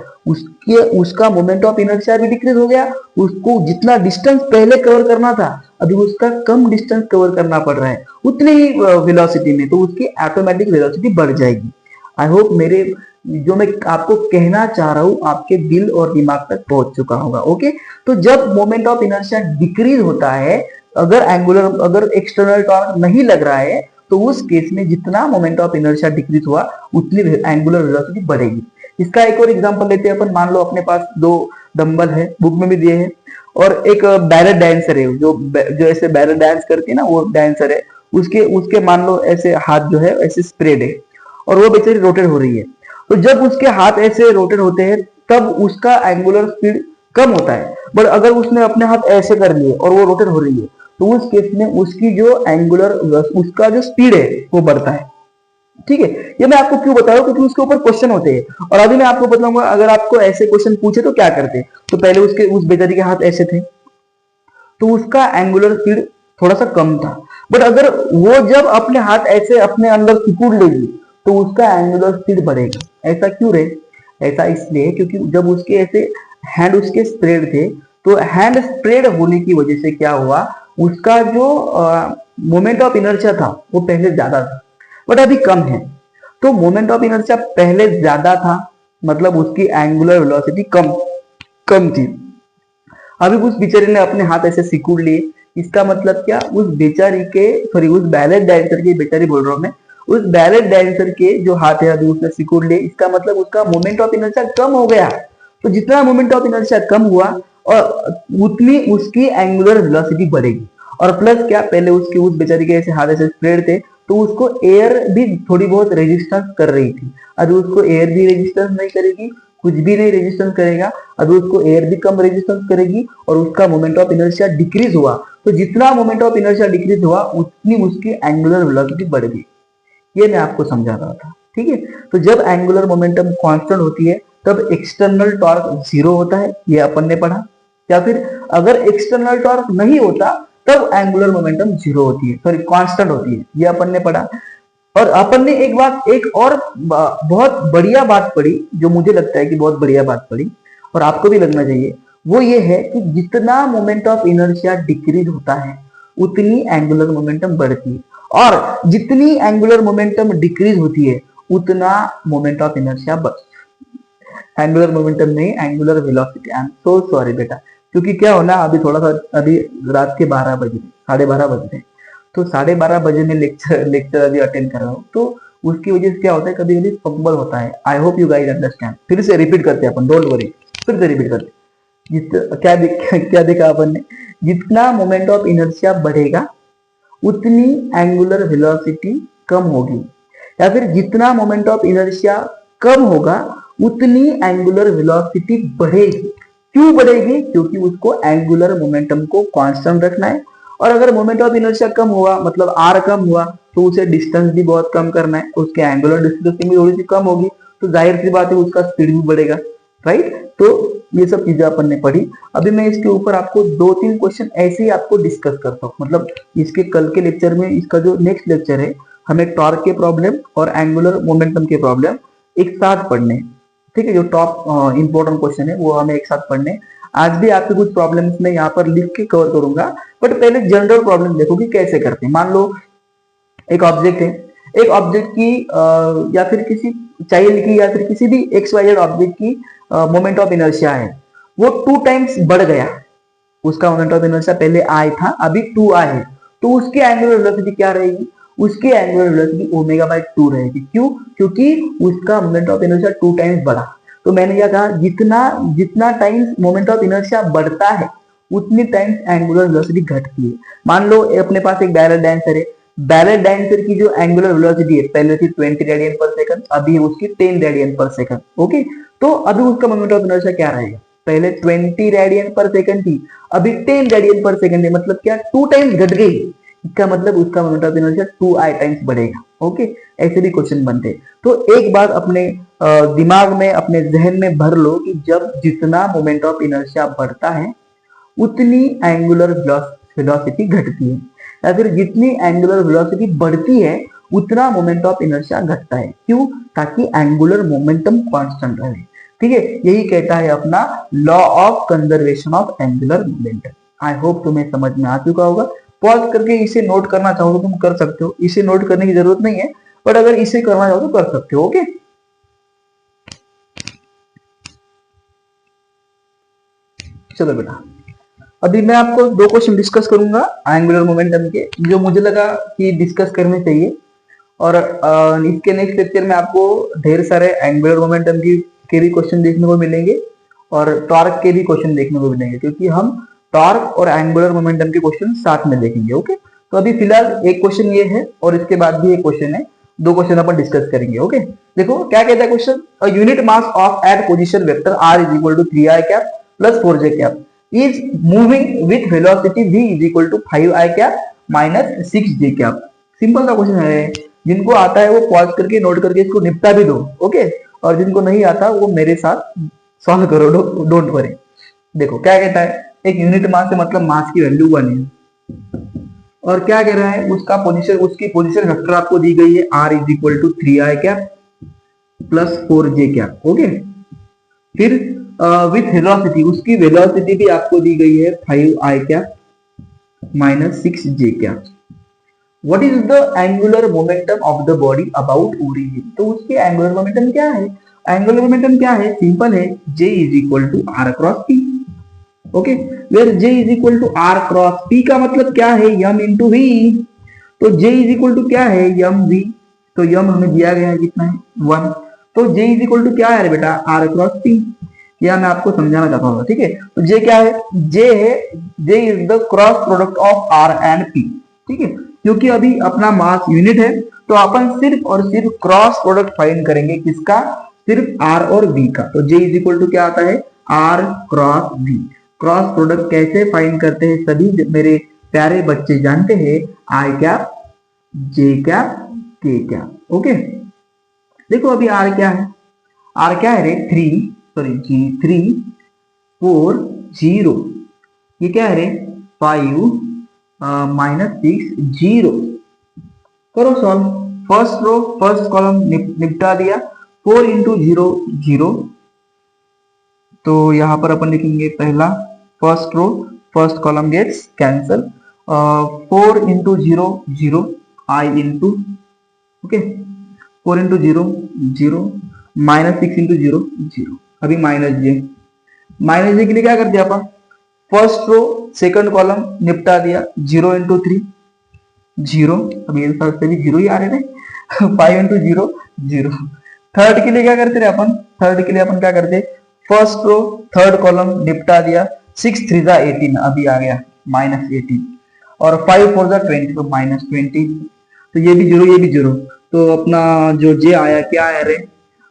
उसका मोमेंट ऑफ इनर्शिया भी डिक्रीज हो गया, उसको जितना डिस्टेंस पहले कवर करना था अभी उसका कम डिस्टेंस कवर करना पड़ रहा है उतनी ही वेलोसिटी में, तो उसकी ऑटोमेटिक वेलोसिटी बढ़ जाएगी। आई होप मेरे जो मैं आपको कहना चाह रहा हूं आपके दिल और दिमाग तक पहुंच चुका होगा। ओके, तो जब मोमेंट ऑफ इनर्शिया डिक्रीज होता है, अगर एक्सटर्नल टॉर्क नहीं लग रहा है, तो उस केस में जितना मोमेंट ऑफ इनर्शिया डिक्रीज हुआ उतनी एंगुलर वेलोसिटी बढ़ेगी। इसका एक और एग्जांपल लेते हैं अपन। मान लो अपने पास 2 डंबल है, बुक में भी दिए हैं, और एक बैले डांसर है जो ऐसे बैले डांस करके ना वो डांसर है, उसके मान लो ऐसे हाथ जो है ऐसे स्प्रेड है और वो बेचारी रोटेट हो रही है। तो जब उसके हाथ ऐसे रोटेट होते हैं तब उसका एंगुलर स्पीड कम होता है, बट अगर उसने अपने हाथ ऐसे कर लिए और वो रोटेट हो रही है तो उस केस में उसकी जो एंगुलर उसका जो स्पीड है वो बढ़ता है। ठीक है, ये मैं आपको क्यों बता रहा हूँ, क्योंकि उसके ऊपर क्वेश्चन होते हैं। और अभी मैं आपको बताऊंगा अगर आपको ऐसे क्वेश्चन पूछे तो क्या करते। तो पहले उसके उस बेचारी के हाथ ऐसे थे तो उसका एंगुलर स्पीड थोड़ा सा कम था, बट अगर वो जब अपने हाथ ऐसे अपने अंदर सिकुड़ लेगी तो उसका एंगुलर स्पीड बढ़ेगा। ऐसा क्यों रे? ऐसा इसलिए क्योंकि जब उसके ऐसे हैंड उसके स्प्रेड थे तो हैंड स्प्रेड होने की वजह से क्या हुआ, उसका जो मोमेंट ऑफ इनर्शिया था वो पहले ज्यादा था बट अभी कम है। तो मोमेंट ऑफ इनर्शिया पहले ज्यादा था मतलब उसकी एंगुलर वेलोसिटी कम कम थी। अभी उस बेचारी ने अपने हाथ ऐसे सिकुड़ लिए, इसका मतलब क्या, उस बेचारी के सॉरी उस बैलेट डांसर के, बेचारी बोल रहा हूं मैं, उस बैलेट डांसर के जो हाथ है अभी उसने सिकुड़ लिए, इसका मतलब उसका मोमेंट ऑफ इनर्शिया कम हो गया। तो जितना मोमेंट ऑफ इनर्शिया कम हुआ और उतनी उसकी एंगुलर वेलोसिटी बढ़ेगी। और प्लस क्या, पहले उसकी उस बेचारी के ऐसे हाथ ऐसे स्प्रेड थे तो उसको एयर भी थोड़ी बहुत रेजिस्टेंस कर रही थी। अभी उसको एयर भी रेजिस्टेंस नहीं करेगी, कुछ भी नहीं रेजिस्टेंस करेगा, अभी उसको एयर भी कम रेजिस्टेंस करेगी और उसका मोमेंट ऑफ इनर्शिया डिक्रीज हुआ। तो जितना मोमेंट ऑफ इनर्शिया डिक्रीज हुआ उतनी उसकी एंगुलर वेलोसिटी बढ़ गई। ये मैं आपको समझा रहा था। ठीक है, तो जब एंगुलर मोमेंटम कांस्टेंट होती है तब एक्सटर्नल टॉर्क जीरो होता है, ये अपन ने पढ़ा। या फिर अगर एक्सटर्नल टॉर्क नहीं होता तब एंगुलर मोमेंटम जीरो होती है, सॉरी कांस्टेंट होती है, ये अपन ने पढ़ा। और अपन ने एक और बहुत बढ़िया बात पढ़ी, जो मुझे लगता है कि बहुत बढ़िया बात पढ़ी और आपको भी लगना चाहिए, वो ये है कि जितना मोमेंट ऑफ इनर्शिया डिक्रीज होता है उतनी एंगुलर मोमेंटम बढ़ती है, और जितनी एंगुलर मोमेंटम डिक्रीज होती है उतना moment of inertia angular momentum नहीं, angular velocity. I am so sorry बेटा, क्योंकि क्या होना, अभी थोड़ा सा अभी रात के 12 बज रहे, 12:30 बज रहे, तो 12:30 बजे मैं लेक्चर अभी अटेंड कर रहा हूँ, तो उसकी वजह से क्या होता है, कभी कभी फंबल होता है। I hope you guys understand. फिर से रिपीट करते हैं अपन, डोंट वरी, फिर से रिपीट करते क्या देखा अपन ने, जितना मोमेंट ऑफ इनर्शिया बढ़ेगा उतनी एंगुलर वेलोसिटी कम होगी, या फिर जितना मोमेंट ऑफ इनर्शिया कम होगा उतनी एंगुलर वेलोसिटी बढ़ेगी। क्यों बढ़ेगी? क्योंकि उसको एंगुलर मोमेंटम को कांस्टेंट रखना है, और अगर मोमेंट ऑफ इनर्शिया कम हुआ मतलब आर कम हुआ तो उसे डिस्टेंस भी बहुत कम करना है, उसके एंगुलर डिस्प्लेसमेंट भी थोड़ी सी कम होगी, तो जाहिर सी बात है उसका स्पीड भी बढ़ेगा, राइट। तो ये सब चीजें अपन ने पढ़ी। अभी मैं इसके ऊपर आपको 2-3 क्वेश्चन ऐसे ही आपको डिस्कस करता हूँ, मतलब इसके कल के लेक्चर में, इसका जो नेक्स्ट लेक्चर है, हमें टॉर्क के प्रॉब्लम और एंगुलर मोमेंटम के प्रॉब्लम एक साथ पढ़ने, ठीक है। जो टॉप इंपॉर्टेंट क्वेश्चन है वो हमें एक साथ पढ़ने। आज भी आपके कुछ प्रॉब्लम्स में यहाँ पर लिख के कवर करूंगा, बट पहले जनरल प्रॉब्लम देखो कि कैसे करते हैं। मान लो एक ऑब्जेक्ट है, एक ऑब्जेक्ट की या फिर किसी चाइल्ड की या फिर किसी भी XYZ ऑब्जेक्ट की मोमेंट ऑफ इनर्शिया है, वो 2 टाइम्स बढ़ गया। उसका मोमेंट ऑफ इनर्शिया पहले I था, अभी 2I है, तो उसकी एंगुलर वेलोसिटी क्या रहेगी? उसकी एंगुलर वेलोसिटी ω/2 रहेगी। क्यों? क्योंकि उसका मोमेंट ऑफ इनर्शिया 2 टाइम्स बढ़ा। तो मैंने क्या कहा, जितना टाइम्स मोमेंट ऑफ इनर्शिया बढ़ता है उतनी टाइम्स एंगुलर वेलोसिटी घटती है। मान लो अपने पास एक बैलेट डांसर है, बैलेट डांसर की जो एंगुलर वेलोसिटी है पहले थी 20 रेडियन पर सेकंड, अभी उसकी 10 रेडियन पर सेकंड। ओके, तो अभी उसका मोमेंट ऑफ इनर्शिया क्या रहेगा? पहले 20 रेडियन पर सेकंड थी, अभी 10 रेडियन पर सेकंड है, मतलब क्या 2 टाइम्स घट गई। इसका मतलब उसका moment of inertia 2I times बढ़ेगा। ओके, ऐसे भी क्वेश्चन बनते हैं। तो एक बात अपने दिमाग में, अपने जहन में भर लो कि जब जितना मोमेंट ऑफ इनर्शिया बढ़ता है उतनी एंगुलर वेलोसिटी घटती है, या फिर जितनी एंगुलर वेलोसिटी बढ़ती है उतना मोमेंट ऑफ इनर्शिया घटता है। क्यों? ताकि एंगुलर मोमेंटम कांस्टेंट रहे। ठीक है, यही कहता है अपना law of conservation of angular momentum. I hope तुम्हें समझ में आ चुका होगा। पॉज करके इसे नोट करना चाहो तो तुम कर सकते हो, इसे नोट करने की जरूरत नहीं है, बट अगर इसे करना चाहो तो कर सकते हो। ओके, चलो बेटा, अभी मैं आपको 2 क्वेश्चन डिस्कस करूंगा एंगुलर मोमेंटम के, जो मुझे लगा कि डिस्कस करने चाहिए। और इसके नेक्स्ट लेक्चर में आपको ढेर सारे एंगुलर मोमेंटम के भी क्वेश्चन देखने को मिलेंगे और टॉर्क के भी क्वेश्चन देखने को मिलेंगे, क्योंकि हम टॉर्क और एंगुलर मोमेंटम के क्वेश्चन साथ में देखेंगे। ओके, तो अभी फिलहाल एक क्वेश्चन ये है और इसके बाद भी एक क्वेश्चन है, 2 क्वेश्चन अपन डिस्कस करेंगे। ओके, देखो क्या कहता है question, unit mass of at position vector r = 3i cap plus 4j cap is moving with velocity v is equal to 5i cap minus 6j cap. Simple सा क्वेश्चन है, जिनको आता है वो पॉज करके नोट करके इसको निपटा भी दो, ओके। और जिनको नहीं आता वो मेरे साथ सॉल्व करो, डोंट वरी। देखो क्या कहता है, एक यूनिट मास से मतलब मास की वैल्यू 1 है, और क्या कह रहा है, उसका पोजीशन, उसकी पोजीशन वेक्टर आपको दी गई है r is equal to 3i cap plus 4j cap, okay. फिर विथ वेलोसिटी, उसकी वेलोसिटी भी आपको दी गई है 5i cap minus 6j cap. What is the angular momentum of the body about origin, तो उसके एंगुलर मोमेंटम क्या है, एंगुलर मोमेंटम क्या है, सिंपल है, j is equal to r cross p, okay. Where j is equal to r cross p का मतलब क्या है, m इंटू v। तो j इज इक्वल टू क्या है, m v, तो m हमें दिया गया है कितना है 1, तो j इज इक्वल टू क्या है बेटा, r क्रॉस p। या मैं आपको समझाना चाहता हूँ, ठीक है। तो j क्या है, j है, j is the cross product of r and p, ठीक है। क्योंकि अभी अपना मास यूनिट है, तो अपन सिर्फ और सिर्फ क्रॉस प्रोडक्ट फाइंड करेंगे, किसका, सिर्फ r और v का। तो j इज इक्वल टू क्या आता है, r cross v। Cross product कैसे फाइंड करते हैं सभी मेरे प्यारे बच्चे जानते हैं, आई कैप, जे कैप, के कैप, ओके। देखो अभी r क्या है, r क्या है रे, 3 4 0, ये क्या है रे, 5 माइनस 6 0। करो solve, first row first column निपटा दिया, 4 इंटू 0 0, तो यहां पर अपन लिखेंगे पहला first row first column gets cancel, 4 into 0 0 I into, okay, 4 into 0 0 minus 6 into 0 0, अभी माइनस जे के लिए क्या कर दिया अपन, फर्स्ट रो सेकंड कॉलम निपटा दिया, 0 इंटू 3 0, अभी ये साइड से भी 0 ही आ रहे थे 5 इंटू 0 0। थर्ड के लिए क्या करते रहे अपन, थर्ड के लिए अपन क्या करते, फर्स्ट रो थर्ड कॉलम निपटा दिया, 6 3 जा 18, अभी आ गया माइनस 18, और 5 4 जा 20, तो माइनस 20, तो ये भी 0 ये भी 0, तो अपना जो जे आया क्या आया रे,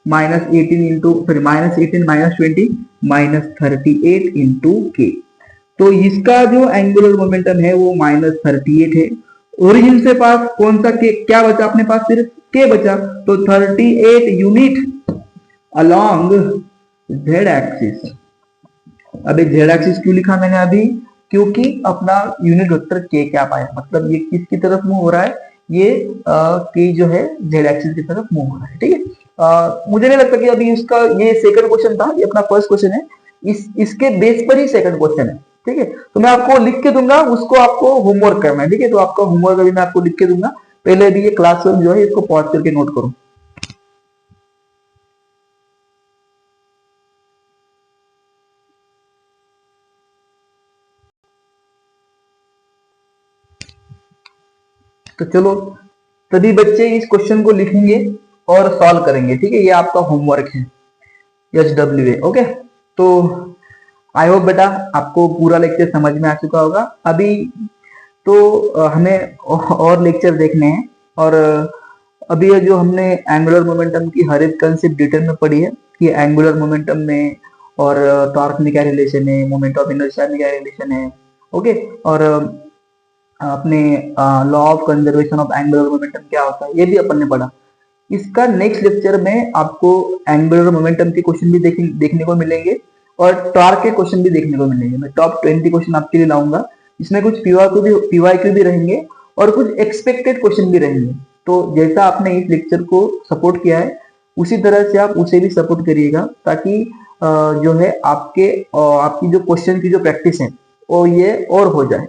minus 18 into, sorry minus 18 minus 20 minus 38 into के। तो इसका जो एंगुलर मोमेंटम है वो माइनस 38 है। ओरिजिन से पास कौन सा के, क्या बचा अपने पास, सिर्फ के बचा, तो 38 यूनिट अलोंग जेड एक्सिस। अभी जेड एक्सिस क्यों लिखा मैंने अभी, क्योंकि अपना यूनिट वेक्टर के क्या पाया, मतलब ये किसकी तरफ मूव हो रहा है, ये के जो है जेड एक्सिस की तरफ मूव हो रहा है, ठीक है। मुझे नहीं लगता कि अभी इसका ये सेकंड क्वेश्चन था, ये अपना फर्स्ट क्वेश्चन है, इसके बेस पर ही सेकंड क्वेश्चन है, ठीक है। तो मैं आपको लिख के दूंगा, उसको आपको होमवर्क करना है, ठीक है। तो आपका होमवर्क अभी मैं आपको लिख के दूंगा, पहले अभी ये क्लासरूम जो है इसको पॉज करके नोट करो। तो चलो सभी बच्चे इस क्वेश्चन को लिखेंगे और सॉल्व करेंगे, ठीक है। ये आपका होमवर्क है, HWA, ओके। तो आई होप बेटा आपको पूरा लेक्चर समझ में आ चुका होगा। अभी तो हमें और लेक्चर देखने हैं, और अभी ये जो हमने एंगुलर मोमेंटम की हर एक कंसेप्ट डिटेल में पढ़ी है कि एंगुलर मोमेंटम में और टॉर्क में क्या रिलेशन है, मोमेंट ऑफ इनर्शिया में क्या रिलेशन है, ओके। और अपने law of conservation of angular momentum क्या होता है, ये भी अपन ने पढ़ा। इसका नेक्स्ट लेक्चर में आपको एंगुलर मोमेंटम के क्वेश्चन भी देखने को मिलेंगे, और टॉर्क के क्वेश्चन भी देखने को मिलेंगे। मैं टॉप 20 क्वेश्चन आपके लिए लाऊंगा, इसमें कुछ पीवाईक्यू भी रहेंगे और कुछ एक्सपेक्टेड क्वेश्चन भी रहेंगे। तो जैसा आपने इस लेक्चर को सपोर्ट किया है, उसी तरह से आप उसे भी सपोर्ट करिएगा, ताकि जो है आपकी जो क्वेश्चन की जो प्रैक्टिस है वो ये और हो जाए।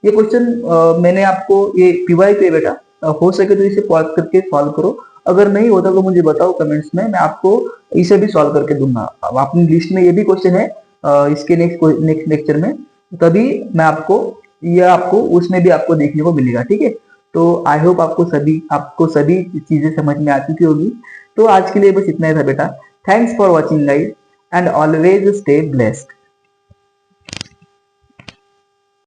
ये क्वेश्चन मैंने आपको ये पीवाईक्यू बेटा, हो सके तो इसे पॉज करके सॉल्व करो, अगर नहीं होता तो मुझे बताओ कमेंट्स में, मैं आपको इसे भी सॉल्व करके दूंगा। अब अपनी लिस्ट में ये भी क्वेश्चन है इसके नेक्स्ट लेक्चर में, तभी मैं आपको उसमें भी आपको देखने को मिलेगा, ठीक है। तो आई होप आपको सभी चीजें समझ में आ चुकी होगी। तो आज के लिए बस इतना ही था बेटा। Thanks for watching guys and always stay blessed.